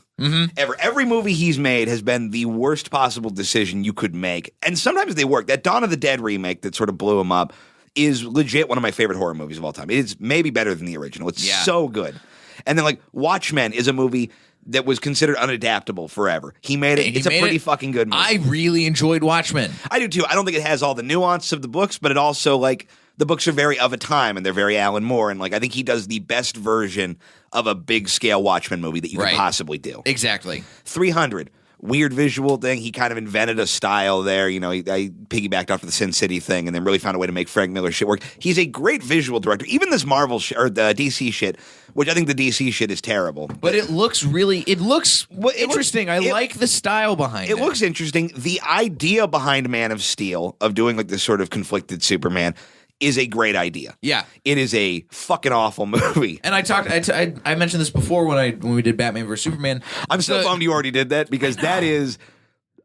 Ever. Every movie he's made has been the worst possible decision you could make. And sometimes they work. That Dawn of the Dead remake that sort of blew him up is legit one of my favorite horror movies of all time. It's maybe better than the original. It's so good. And then like Watchmen is a movie that was considered unadaptable forever. He made it. It's a pretty fucking good movie. I really enjoyed Watchmen. I do too. I don't think it has all the nuance of the books, but it also like the books are very of a time and they're very Alan Moore. And like I think he does the best version of a big scale Watchmen movie that you could possibly do. Exactly. 300. Weird visual thing. He kind of invented a style there. You know, I piggybacked off of the Sin City thing and then really found a way to make Frank Miller shit work. He's a great visual director. Even this Marvel or the DC shit, which I think the DC shit is terrible. But it looks interesting. I like the style behind it. It looks interesting. The idea behind Man of Steel of doing like this sort of conflicted Superman is a great idea. Yeah. It is a fucking awful movie. And I mentioned this before when we did Batman vs Superman. I'm so bummed you already did that because that is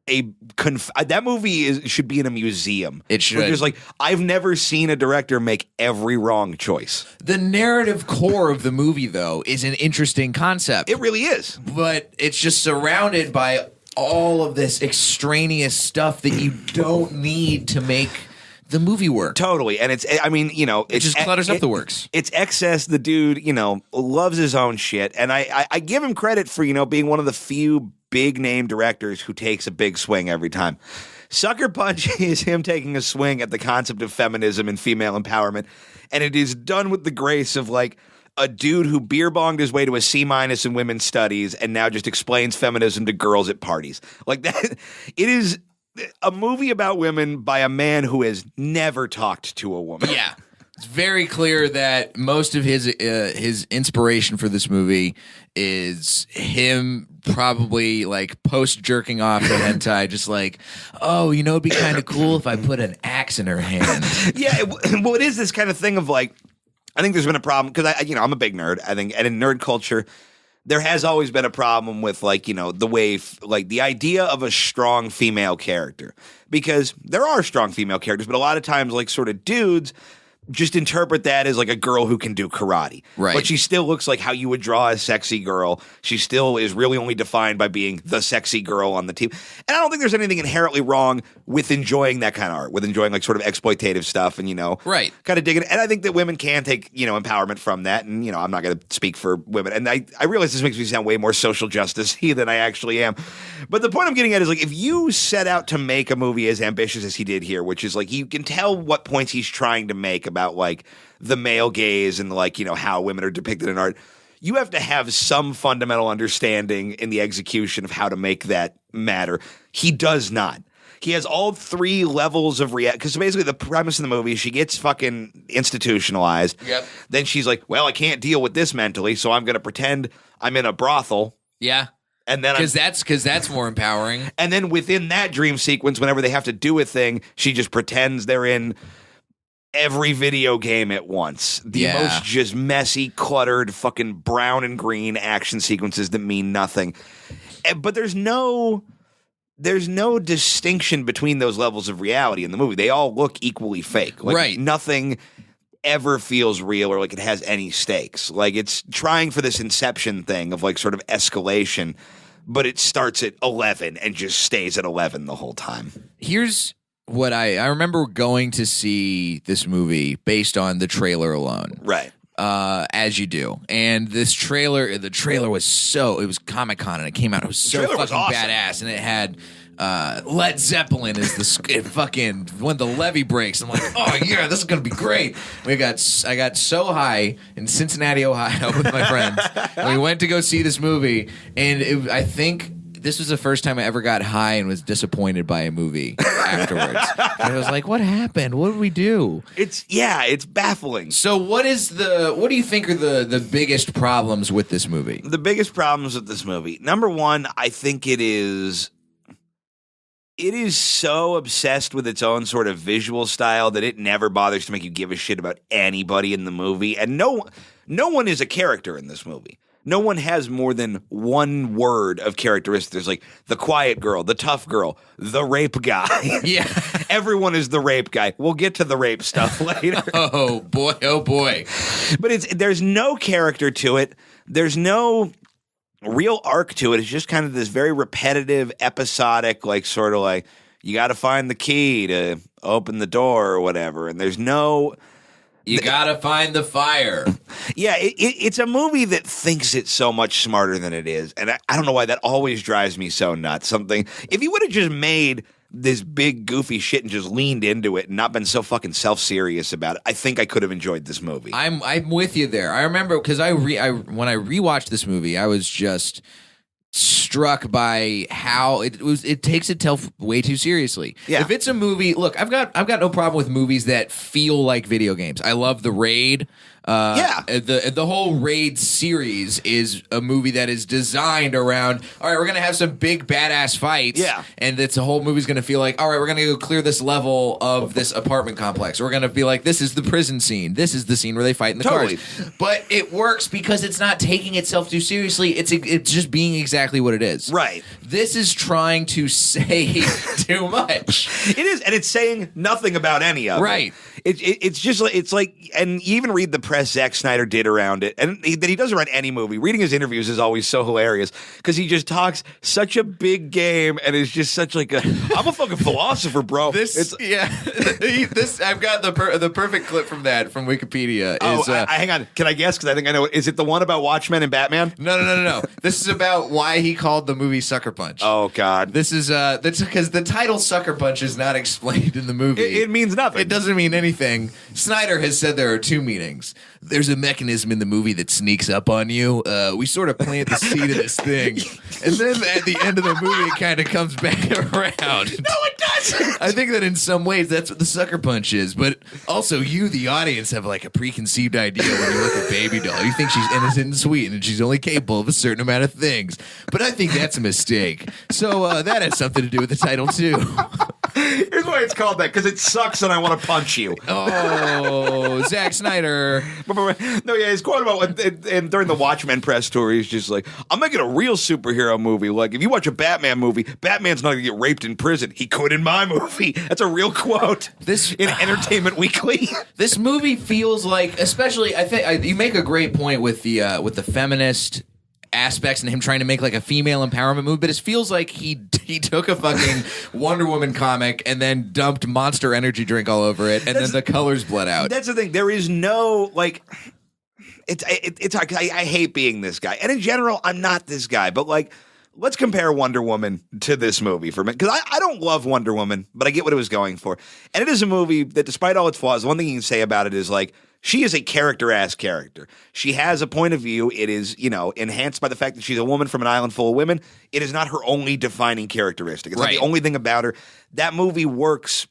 that movie should be in a museum. It should. Just like I've never seen a director make every wrong choice. The narrative core of the movie, though, is an interesting concept. It really is. But it's just surrounded by all of this extraneous stuff that you don't need to make the movie work. Totally. And it just clutters up the works. It's excess. The dude, loves his own shit. And I give him credit for, being one of the few big name directors who takes a big swing every time. Sucker Punch is him taking a swing at the concept of feminism and female empowerment. And it is done with the grace of like a dude who beer bonged his way to a C- in women's studies and now just explains feminism to girls at parties. Like that. It is a movie about women by a man who has never talked to a woman. Yeah. It's very clear that most of his inspiration for this movie is him probably like post jerking off the hentai, just like, oh, it'd be kind of cool if I put an axe in her hand. Yeah, well, it is this kind of thing of like, I think there's been a problem because I'm a big nerd. I think, and in nerd culture, there has always been a problem with like, the way, like the idea of a strong female character, because there are strong female characters, but a lot of times like sort of dudes just interpret that as like a girl who can do karate. Right. But she still looks like how you would draw a sexy girl. She still is really only defined by being the sexy girl on the team. And I don't think there's anything inherently wrong with enjoying that kind of art, with enjoying like sort of exploitative stuff and, right. kind of digging it. And I think that women can take, empowerment from that. And, I'm not going to speak for women. And I realize this makes me sound way more social justice-y than I actually am. But the point I'm getting at is like, if you set out to make a movie as ambitious as he did here, which is like, you can tell what points he's trying to make about like the male gaze and like, how women are depicted in art, you have to have some fundamental understanding in the execution of how to make that matter. He does not. He has all 3 levels of react. Because basically the premise of the movie, she gets fucking institutionalized. Yep. Then she's like, well, I can't deal with this mentally, so I'm going to pretend I'm in a brothel. Yeah. And then because that's more empowering. And then within that dream sequence, whenever they have to do a thing, she just pretends they're in every video game at once. The most just messy, cluttered, fucking brown and green action sequences that mean nothing. But there's no distinction between those levels of reality in the movie. They all look equally fake. Like, right. Nothing ever feels real or like it has any stakes. Like it's trying for this Inception thing of like sort of escalation, but it starts at 11 and just stays at 11 the whole time. Here's what I remember going to see this movie based on the trailer alone. Right. As you do. And the trailer was it was Comic-Con and it came out. It was so fucking awesome. badass. And it had Led Zeppelin is fucking when the levee breaks. I'm like, oh yeah, this is gonna be great. I got so high in Cincinnati, Ohio, with my friends, and we went to go see this movie. And I think this was the first time I ever got high and was disappointed by a movie afterwards. And I was like, what happened? What did we do? It's baffling. So what do you think are the biggest problems with this movie? The biggest problems with this movie. Number one, I think it is so obsessed with its own sort of visual style that it never bothers to make you give a shit about anybody in the movie. And no one is a character in this movie. No one has more than one word of characteristics. There's like the quiet girl, the tough girl, the rape guy. Yeah. Everyone is the rape guy. We'll get to the rape stuff later. Oh boy. But there's no character to it. There's no real arc to it. It's just kind of this very repetitive, episodic, like sort of like you got to find the key to open the door or whatever. And there's no... You gotta find the fire. Yeah, it's a movie that thinks it's so much smarter than it is. And I don't know why that always drives me so nuts. If you would have just made this big goofy shit and just leaned into it and not been so fucking self-serious about it, I think I could have enjoyed this movie. I'm with you there. I remember because when I rewatched this movie, I was just struck by how it takes itself way too seriously. Yeah. If it's a movie, look, I've got no problem with movies that feel like video games. I love The Raid. The whole Raid series is a movie that is designed around, all right, we're gonna have some big badass fights. Yeah. And the whole movie's gonna feel like, all right, we're gonna go clear this level of this apartment complex. We're gonna be like, this is the prison scene. This is the scene where they fight in the cars. But it works because it's not taking itself too seriously. It's just being exactly what it is. Right. This is trying to say too much. It is, and it's saying nothing about any of it. Right. It's just like, it's like, and you even read the press Zack Snyder did around it, and that he does around any movie. Reading his interviews is always so hilarious because he just talks such a big game and is just such like I'm a fucking philosopher, bro. This I've got the perfect clip from that from Wikipedia. Hang on, can I guess? Because I think I know it. Is it the one about Watchmen and Batman? No. This is about why he called the movie Sucker Punch. Oh God, this is that's because the title Sucker Punch is not explained in the movie. It means nothing. It doesn't mean anything. Snyder has said there are two meanings. There's a mechanism in the movie that sneaks up on you. We sort of plant the seed of this thing, and then at the end of the movie, it kind of comes back around. No, it doesn't. I think that in some ways that's what the Sucker Punch is, but also you, the audience, have like a preconceived idea when you look at Baby Doll. You think she's innocent and sweet, and she's only capable of a certain amount of things. But I think that's a mistake. So that has something to do with the title too. Here's why it's called that, because it sucks and I want to punch you. Oh, Zack Snyder. No, yeah, his quote about and during the Watchmen press tour, he's just like, I'm making a real superhero movie. Like, if you watch a Batman movie, Batman's not going to get raped in prison. He could in my movie. That's a real quote. In Entertainment Weekly. This movie feels like, especially, I think you make a great point with the feminist aspects and him trying to make like a female empowerment movie, but it feels like he took a fucking Wonder Woman comic and then dumped Monster Energy drink all over it, and then the colors bled out. That's the thing. There is no like. I hate being this guy, and in general, I'm not this guy. But like, let's compare Wonder Woman to this movie for a minute, because I don't love Wonder Woman, but I get what it was going for, and it is a movie that, despite all its flaws, one thing you can say about it is like, she is a character-ass character. She has a point of view. It is, enhanced by the fact that she's a woman from an island full of women. It is not her only defining characteristic. It's not the only thing about her. That movie works.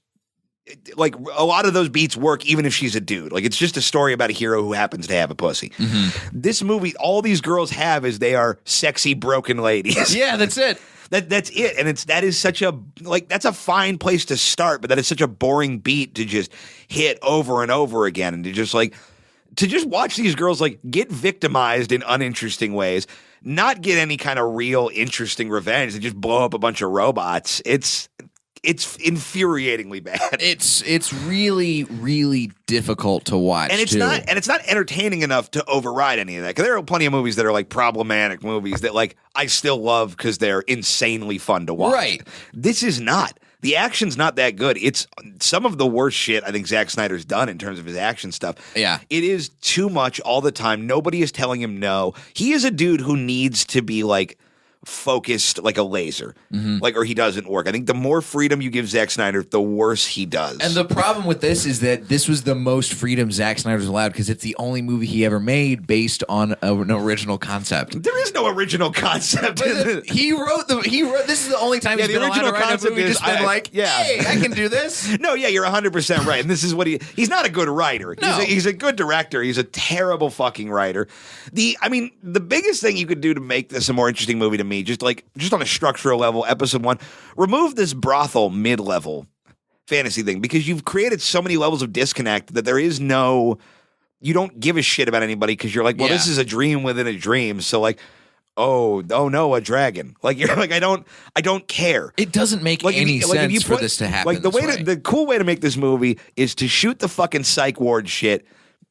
Like, a lot of those beats work even if she's a dude. Like, it's just a story about a hero who happens to have a pussy. Mm-hmm. This movie, all these girls have is they are sexy, broken ladies. Yeah, that's it. That's it, and that is such a that's a fine place to start, but that is such a boring beat to just hit over and over again, and to just watch these girls like get victimized in uninteresting ways, not get any kind of real interesting revenge. They just blow up a bunch of robots. It's infuriatingly bad. It's really, really difficult to watch, and it's not entertaining enough to override any of that. Because there are plenty of movies that are like problematic movies that like I still love because they're insanely fun to watch. Right. This is not. The action's not that good. It's some of the worst shit I think Zack Snyder's done in terms of his action stuff. Yeah. It is too much all the time. Nobody is telling him no. He is a dude who needs to be like focused like a laser, Mm-hmm. like, or he doesn't work. I think the more freedom you give Zack Snyder, the worse he does. And the problem with this is that this was the most freedom Zack Snyder's allowed because it's the only movie he ever made based on an original concept. There is no original concept. He wrote. This is the only time he's the been allowed original to write a concept movie. is Just been like, hey, I can do this. No, yeah, you're 100% right. And this is what he's not a good writer. No. He's a good director. He's a terrible fucking writer. The biggest thing you could do to make this a more interesting movie to me, just on a structural level, episode 1, remove this brothel mid-level fantasy thing, because you've created so many levels of disconnect that there is no, you don't give a shit about anybody because you're like, well, this is a dream within a dream. So like, oh no, a dragon. Like you're like, I don't care. It doesn't make any sense for this to happen. Like the cool way to make this movie is to shoot the fucking psych ward shit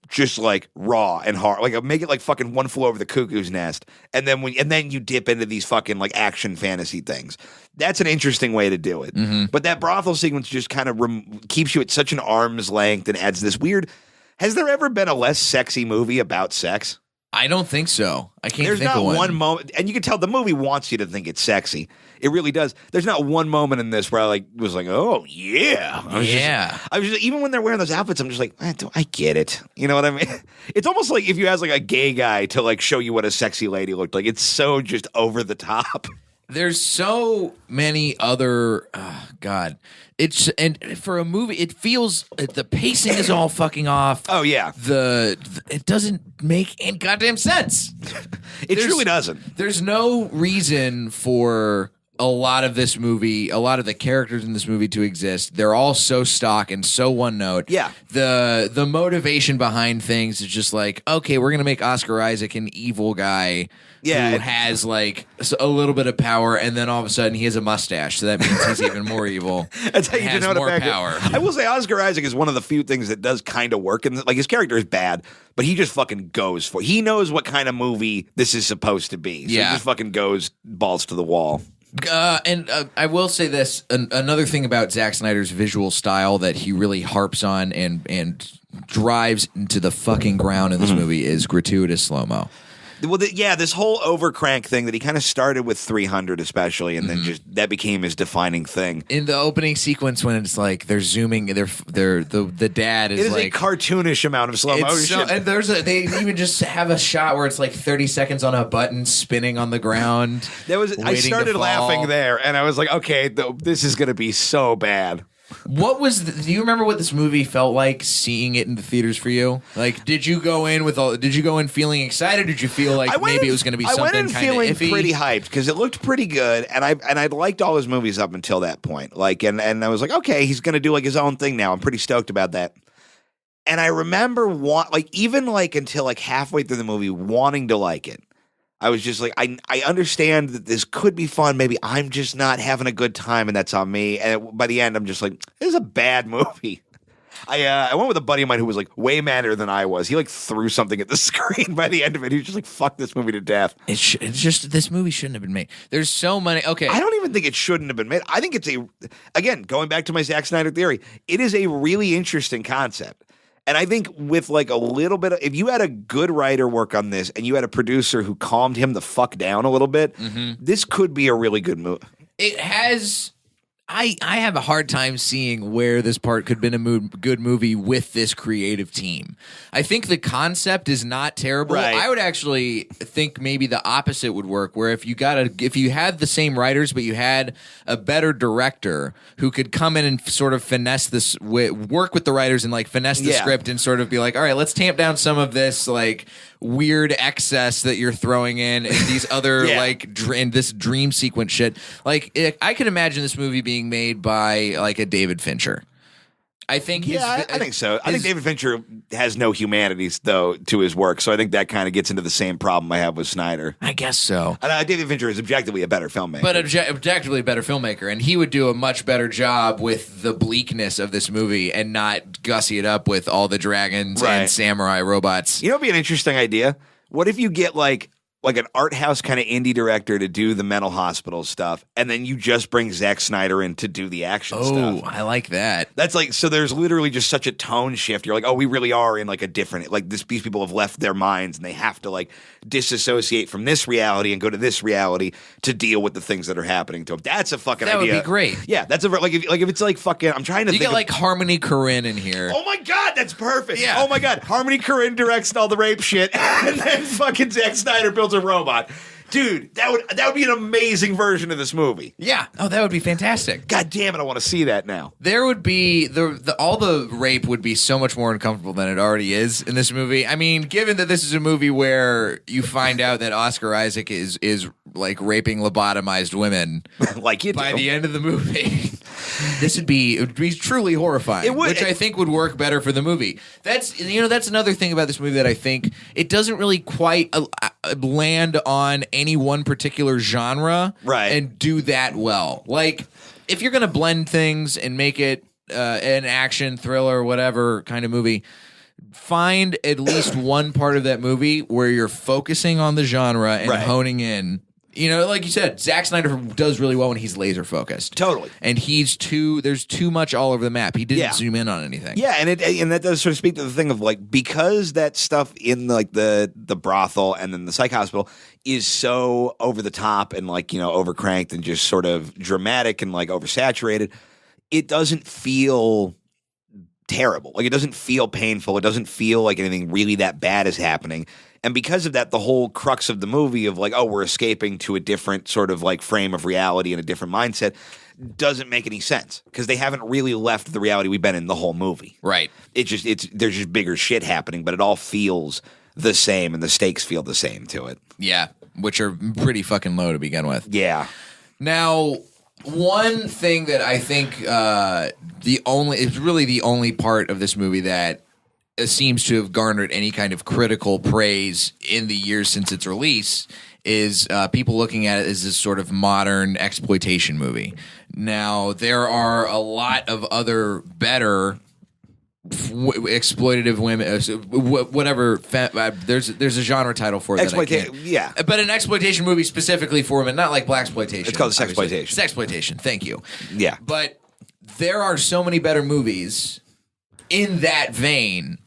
just like raw and hard. Like make it like fucking One Flew Over the Cuckoo's Nest, and then you dip into these fucking like action fantasy things. That's an interesting way to do it. Mm-hmm. But that brothel sequence just kind of keeps you at such an arm's length and adds this weird. Has there ever been a less sexy movie about sex? I don't think so. I can't There's think not of one. one moment, and you can tell the movie wants you to think it's sexy. It really does. There's not one moment in this where I was like, oh yeah, I was just even when they're wearing those outfits, I'm just like, I get it. You know what I mean? It's almost like if you ask like a gay guy to like show you what a sexy lady looked like. It's so just over the top. There's so many other God. And for a movie, it feels the pacing is all fucking off. Oh yeah, it doesn't make any goddamn sense. It truly doesn't. There's no reason for a lot of this movie, a lot of the characters in this movie to exist. They're all so stock and so one note. Yeah. The motivation behind things is just like, okay, we're gonna make Oscar Isaac an evil guy. Yeah, who has like a little bit of power, and then all of a sudden he has a mustache, so that means he's even more evil. That's how you has denote more a power. I will say Oscar Isaac is one of the few things that does kind of work, and like his character is bad, but he just fucking goes for it. He knows what kind of movie this is supposed to be, so he just fucking goes balls to the wall. And I will say this: another thing about Zack Snyder's visual style that he really harps on and drives into the fucking ground in this movie is gratuitous slow-mo. Well, this whole overcrank thing that he kind of started with 300 especially, and then just that became his defining thing. In the opening sequence when it's like they're zooming, the dad is like a cartoonish amount of slow motion. And they even just have a shot where it's like 30 seconds on a button spinning on the ground. I started laughing there, and I was like, okay, this is going to be so bad. Do you remember what this movie felt like seeing it in the theaters for you? Like, did you go in feeling excited? Did you feel like maybe it was going to be something kind of iffy? I went in feeling pretty hyped because it looked pretty good, and I'd liked all his movies up until that point. Like, and I was like, okay, he's going to do like his own thing now. I'm pretty stoked about that. And I remember even until like halfway through the movie wanting to like it. I was just like, I understand that this could be fun. Maybe I'm just not having a good time, and that's on me. And by the end, I'm just like, this is a bad movie. I went with a buddy of mine who was like way madder than I was. He like threw something at the screen by the end of it. He was just like, fuck this movie to death. It's just this movie shouldn't have been made. There's so many. Okay, I don't even think it shouldn't have been made. I think it's again, going back to my Zack Snyder theory, it is a really interesting concept. And I think with like a little bit of, if you had a good writer work on this and you had a producer who calmed him the fuck down a little bit, this could be a really good movie. It has. I have a hard time seeing where this part could have been a good movie with this creative team. I think the concept is not terrible. Right. I would actually think maybe the opposite would work, where if you had the same writers, but you had a better director who could come in and sort of finesse this, work with the writers and like finesse the script and sort of be like, all right, let's tamp down some of this like weird excess that you're throwing in and these other and this dream sequence shit. Like I could imagine this movie being made by like a David Fincher. I think I think so. I think David Fincher has no humanities though to his work, so I think that kind of gets into the same problem I have with Snyder. I guess so. David Fincher is objectively a better filmmaker, but objectively a better filmmaker, and he would do a much better job with the bleakness of this movie and not gussy it up with all the dragons and samurai robots. You know, it'd be an interesting idea. What if you get like like an art house kind of indie director to do the mental hospital stuff, and then you just bring Zack Snyder in to do the action stuff. Oh, I like that. That's like, so there's literally just such a tone shift. You're like, oh, we really are in like a different, like these people have left their minds and they have to like disassociate from this reality and go to this reality to deal with the things that are happening to them. That's a fucking idea. That would be great. Yeah, that's a, like if it's like fucking, I'm trying to You think get like Harmony Korine in here. oh my God, that's perfect. Yeah. Oh my God, Harmony Korine directs all the rape shit and then fucking Zack Snyder builds a robot. Dude, that would be an amazing version of this movie. Yeah. Oh, that would be fantastic. God damn it, I want to see that now. There would be all the rape would be so much more uncomfortable than it already is in this movie. I mean, given that this is a movie where you find out that Oscar Isaac is like raping lobotomized women Like you by do. the end of the movie. It would be truly horrifying, It would. which I think would work better for the movie. That's another thing about this movie that I think it doesn't really quite land on any one particular genre, Right. and do that well. Like if you're going to blend things and make it an action thriller, whatever kind of movie, find at least one part of that movie where you're focusing on the genre and Right. honing in. You know, like you said, Zack Snyder does really well when he's laser focused. Totally. And there's too much all over the map. He didn't Yeah. zoom in on anything. Yeah, and that does sort of speak to the thing of like, because that stuff in like the brothel and then the psych hospital is so over the top and like, you know, overcranked and just sort of dramatic and like oversaturated, it doesn't feel terrible. Like it doesn't feel painful. It doesn't feel like anything really that bad is happening. And because of that, the whole crux of the movie of like, oh, we're escaping to a different sort of like frame of reality and a different mindset doesn't make any sense because they haven't really left the reality we've been in the whole movie. Right. There's just bigger shit happening, but it all feels the same and the stakes feel the same to it. Yeah. Which are pretty fucking low to begin with. Yeah. Now, one thing that I think it's really the only part of this movie that seems to have garnered any kind of critical praise in the years since its release is people looking at it as this sort of modern exploitation movie. Now, there are a lot of other better exploitative women, whatever. There's a genre title for it. Yeah. But an exploitation movie specifically for women, not like blaxploitation. It's called sexploitation. Sexploitation. Thank you. Yeah. But there are so many better movies in that vein.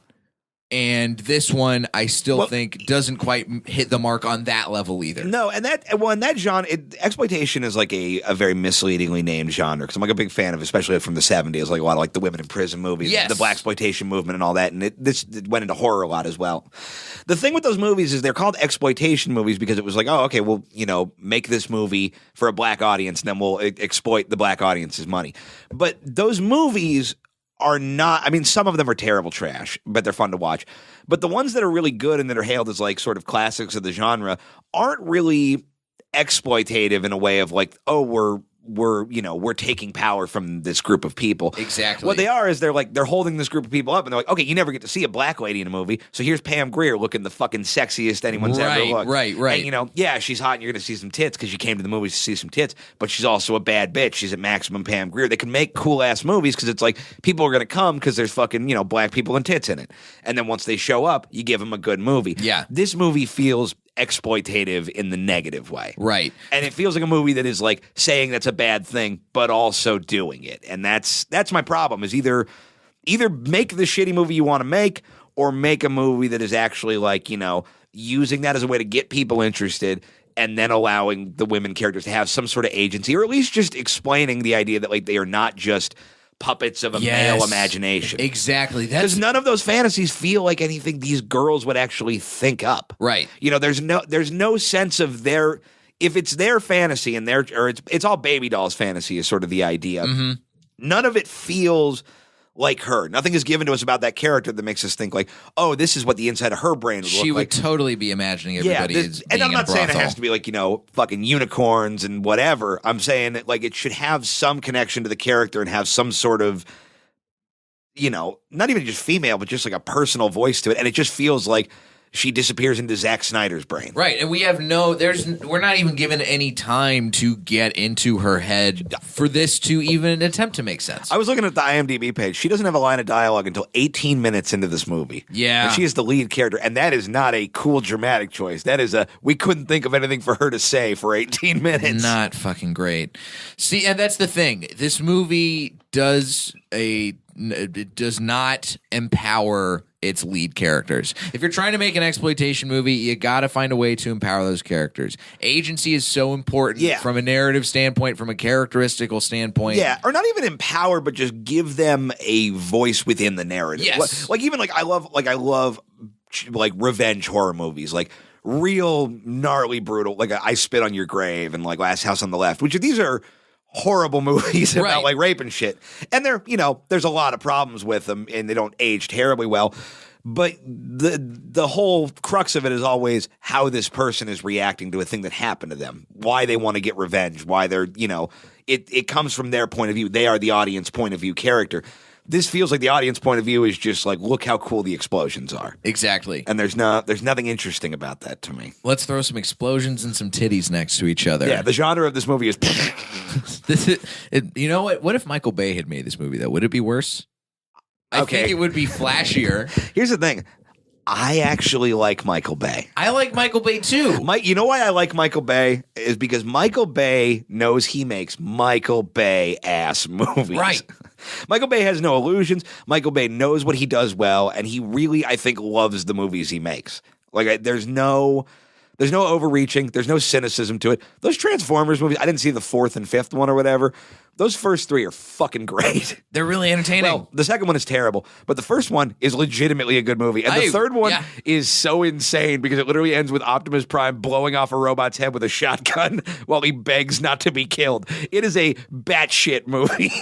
And this one, I still think, doesn't quite hit the mark on that level either. No, and that genre, exploitation is like a very misleadingly named genre because I'm like a big fan of, especially from the 70s, like a lot of like the women in prison movies, Yes. the blaxploitation movement, and all that. And this went into horror a lot as well. The thing with those movies is they're called exploitation movies because it was like, oh, okay, well, you know, make this movie for a black audience, and then we'll exploit the black audience's money. But those movies are not, I mean, some of them are terrible trash, but they're fun to watch. But the ones that are really good and that are hailed as like sort of classics of the genre aren't really exploitative in a way of like, oh, we're taking power from this group of people. Exactly. What they are is they're holding this group of people up and they're like, okay, you never get to see a black lady in a movie, so here's Pam Grier looking the fucking sexiest anyone's ever looked. Right. And you know, yeah, she's hot and you're going to see some tits because you came to the movies to see some tits, but she's also a bad bitch. She's at maximum Pam Grier. They can make cool ass movies because it's like people are going to come because there's fucking, you know, black people and tits in it. And then once they show up, you give them a good movie. Yeah. This movie feels exploitative in the negative way. Right. And it feels like a movie that is like saying that's a bad thing, but also doing it. And that's my problem is either make the shitty movie you want to make or make a movie that is actually like, you know, using that as a way to get people interested and then allowing the women characters to have some sort of agency or at least just explaining the idea that like they are not just puppets of a male imagination. Exactly. Because none of those fantasies feel like anything these girls would actually think up. Right. You know, there's no sense of their, if it's their fantasy and it's all baby dolls fantasy is sort of the idea. Mm-hmm. None of it feels like her. Nothing is given to us about that character that makes us think like, oh, this is what the inside of her brain would look like. She would totally be imagining everybody as and being I'm in a not saying it brothel. has to be like, you know, fucking unicorns and whatever. I'm saying that like it should have some connection to the character and have some sort of, you know, not even just female, but just like a personal voice to it. And it just feels like she disappears into Zack Snyder's brain. Right, and we have we're not even given any time to get into her head for this to even attempt to make sense. I was looking at the IMDb page. She doesn't have a line of dialogue until 18 minutes into this movie. Yeah. And she is the lead character, and that is not a cool dramatic choice. That is we couldn't think of anything for her to say for 18 minutes. Not fucking great. See, and that's the thing. This movie does not empower its lead characters. If you're trying to make an exploitation movie, you got to find a way to empower those characters. Agency is so important from a narrative standpoint, from a characteristical standpoint. Yeah, or not even empower, but just give them a voice within the narrative. Yes. I love revenge horror movies, like real gnarly brutal, like I Spit on Your Grave and like Last House on the Left, these are horrible movies about like rape and shit. And there's a lot of problems with them and they don't age terribly well. But the whole crux of it is always how this person is reacting to a thing that happened to them, why they want to get revenge, why they're, it comes from their point of view. They are the audience point of view character. This feels like the audience point of view is just like, look how cool the explosions are. Exactly. And there's nothing interesting about that to me. Let's throw some explosions and some titties next to each other. Yeah, the genre of this movie is... You know what? What if Michael Bay had made this movie, though? Would it be worse? I think it would be flashier. Here's the thing. I actually like Michael Bay. I like Michael Bay, too. You know why I like Michael Bay? Is because Michael Bay knows he makes Michael Bay-ass movies. Right. Michael Bay has no illusions. Michael Bay knows what he does well, and he really, I think, loves the movies he makes. Like, there's no overreaching. There's no cynicism to it. Those Transformers movies, I didn't see the fourth and fifth one or whatever. Those first three are fucking great. They're really entertaining. Well, the second one is terrible, but the first one is legitimately a good movie. And the third one is so insane because it literally ends with Optimus Prime blowing off a robot's head with a shotgun while he begs not to be killed. It is a batshit movie.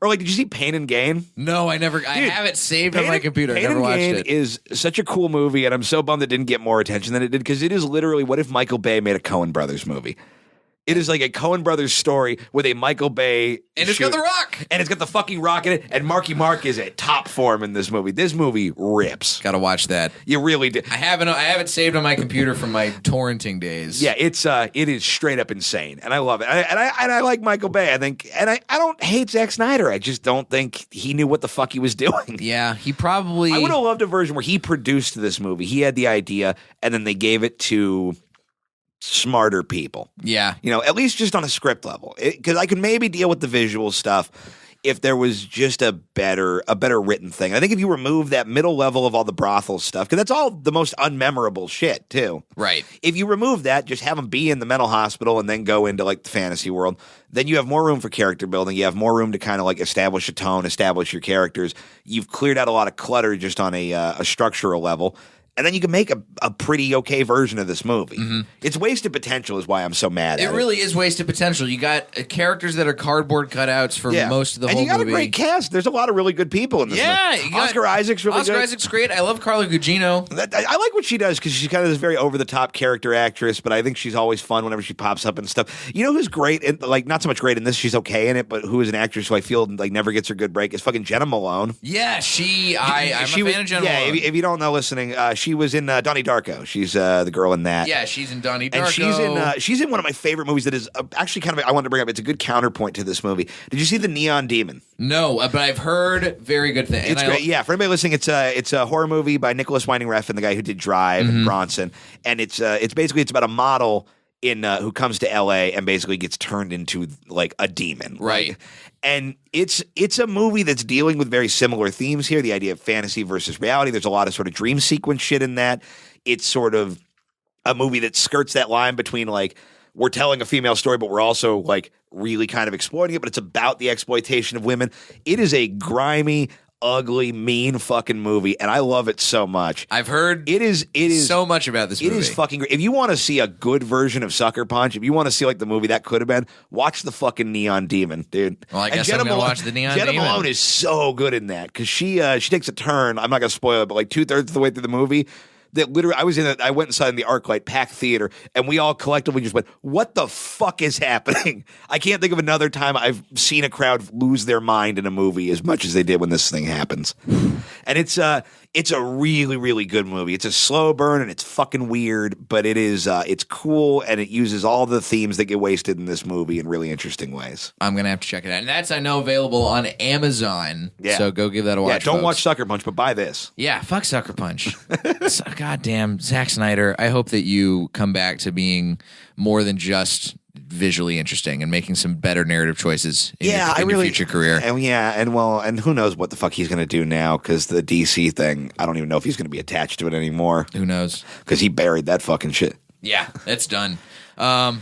Or did you see Pain and Gain? No, I never. Dude, I have it saved on my computer. I never watched it. Pain and Gain is such a cool movie, and I'm so bummed it didn't get more attention than it did because it is literally what if Michael Bay made a Coen Brothers movie. It is like a Coen Brothers story with a Michael Bay. And it's got The Rock. And it's got the fucking Rock in it. And Marky Mark is at top form in this movie. This movie rips. Gotta watch that. You really do. I have it saved on my computer from my torrenting days. Yeah, it is straight up insane. And I love it. And I like Michael Bay, I think. And I don't hate Zack Snyder. I just don't think he knew what the fuck he was doing. Yeah, he probably... I would have loved a version where he produced this movie. He had the idea, and then they gave it to... smarter people. Yeah. At least just on a script level. Because I could maybe deal with the visual stuff if there was just a better written thing. I think if you remove that middle level of all the brothel stuff, because that's all the most unmemorable shit, too. Right. If you remove that, just have them be in the mental hospital and then go into, like, the fantasy world, then you have more room for character building. You have more room to kind of, like, establish a tone, establish your characters. You've cleared out a lot of clutter just on a structural level. And then you can make a pretty okay version of this movie. Mm-hmm. It's wasted potential is why I'm so mad at it. It really is wasted potential. You got characters that are cardboard cutouts for most of the whole movie. And you got a great cast. There's a lot of really good people in this movie. Oscar Isaac's really good. Oscar Isaac's great. I love Carla Gugino. I like what she does because she's kind of this very over-the-top character actress, but I think she's always fun whenever she pops up and stuff. You know who's great? Not so much great in this. She's okay in it, but who is an actress who I feel like never gets her good break is fucking Jenna Malone. Yeah, I'm a fan of Jenna Malone. If you don't know listening, she was in Donnie Darko. She's the girl in that. Yeah, she's in Donnie Darko. And she's in one of my favorite movies that is actually kind of, I wanted to bring up, it's a good counterpoint to this movie. Did you see The Neon Demon? No, but I've heard very good things. It's great. Yeah, for anybody listening, it's a horror movie by Nicholas Winding Refn, the guy who did Drive and Bronson. And it's basically about a model who comes to LA and basically gets turned into like a demon. Right. And it's a movie that's dealing with very similar themes here, the idea of fantasy versus reality. There's a lot of sort of dream sequence shit in that. It's sort of a movie that skirts that line between like we're telling a female story, but we're also like really kind of exploiting it, but it's about the exploitation of women. It is a grimy, ugly, mean fucking movie, and I love it so much. I've heard it is so much about this movie. It is fucking great. If you want to see a good version of Sucker Punch, if you want to see like the movie that could have been, watch the fucking Neon Demon, dude. Well, I guess I'm gonna watch the Neon Demon. Jenna Malone is so good in that because she takes a turn. I'm not gonna spoil it, but like 2/3 of the way through the movie. That literally, I went inside in the ArcLight packed theater, and we all collectively just went, "What the fuck is happening?" I can't think of another time I've seen a crowd lose their mind in a movie as much as they did when this thing happens. And it's It's a really, really good movie. It's a slow burn and it's fucking weird, but it is it's cool and it uses all the themes that get wasted in this movie in really interesting ways. I'm gonna have to check it out, and that's I know available on Amazon. Yeah. So go give that a watch. Yeah, don't folks. watch Sucker Punch, but buy this. Yeah, fuck Sucker Punch. Goddamn, Zack Snyder. I hope that you come back to being more than just visually interesting and making some better narrative choices in your future career. And who knows what the fuck he's going to do now, because the DC thing, I don't even know if he's going to be attached to it anymore. Who knows? Because he buried that fucking shit. Yeah, that's done. I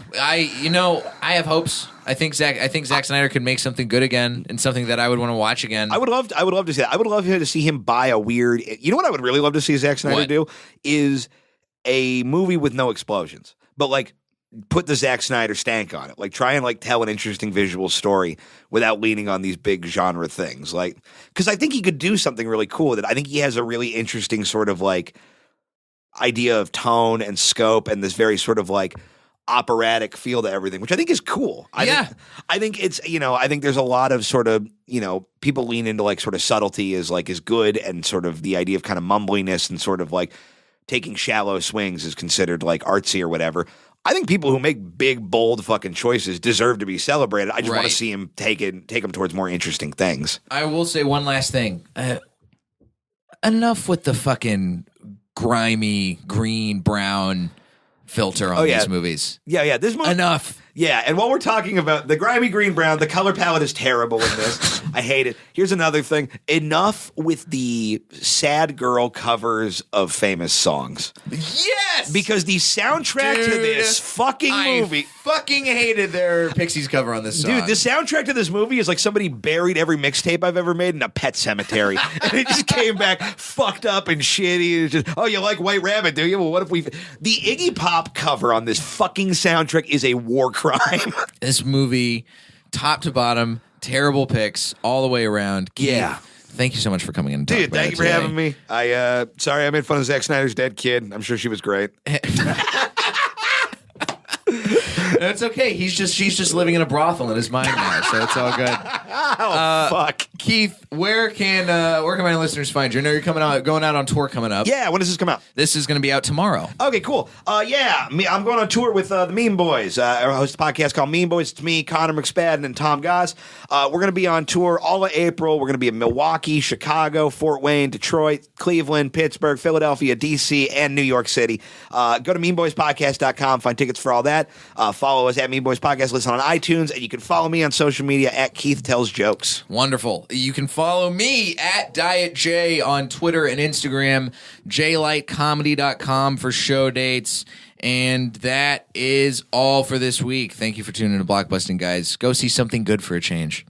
have hopes. I think Zack Snyder could make something good again and something that I would want to watch again. I would love to see that. I would love to see him buy a weird. You know what I would really love to see Zack Snyder do is a movie with no explosions, but like put the Zack Snyder stank on it. Like try and like tell an interesting visual story without leaning on these big genre things. Like because I think he could do something really cool with it. I think he has a really interesting sort of like idea of tone and scope and this very sort of like operatic feel to everything, which I think is cool. I think it's, I think there's a lot of sort of, people lean into like sort of subtlety is good, and sort of the idea of kind of mumbliness and sort of like taking shallow swings is considered like artsy or whatever. I think people who make big, bold fucking choices deserve to be celebrated. I just want to see him take them towards more interesting things. I will say one last thing. Enough with the fucking grimy green brown filter on these movies. Yeah. This movie enough. Yeah, and while we're talking about the grimy green brown, the color palette is terrible in this. I hate it. Here's another thing. Enough with the sad girl covers of famous songs. Yes! Because the soundtrack to this fucking movie. I fucking hated their Pixies cover on this song. Dude, the soundtrack to this movie is like somebody buried every mixtape I've ever made in a pet cemetery. And it just came back fucked up and shitty. It's just, oh, you like White Rabbit, do you? Well, what if we... The Iggy Pop cover on this fucking soundtrack is a war crime. This movie, top to bottom, terrible picks all the way around. Keith, thank you so much for coming in and talking about it. Dude, thank you for having me. Sorry I made fun of Zack Snyder's dead kid. I'm sure she was great. It's okay. She's just living in a brothel in his mind now, so it's all good. Fuck. Keith, where can my listeners find you? I know you're going out on tour coming up. Yeah, when does this come out? This is going to be out tomorrow. Okay, cool. I'm going on tour with the Meme Boys. I host a podcast called Meme Boys. It's me, Connor McSpadden, and Tom Goss. We're going to be on tour all of April. We're going to be in Milwaukee, Chicago, Fort Wayne, Detroit, Cleveland, Pittsburgh, Philadelphia, D.C., and New York City. Go to memeboyspodcast.com. Find tickets for all that. Follow us at Meme Boys Podcast. Listen on iTunes, and you can follow me on social media at Keith Tells Jokes. Wonderful. You can follow me at Diet J on Twitter and Instagram, jlightcomedy.com for show dates. And that is all for this week. Thank you for tuning in to Blockbusting, guys. Go see something good for a change.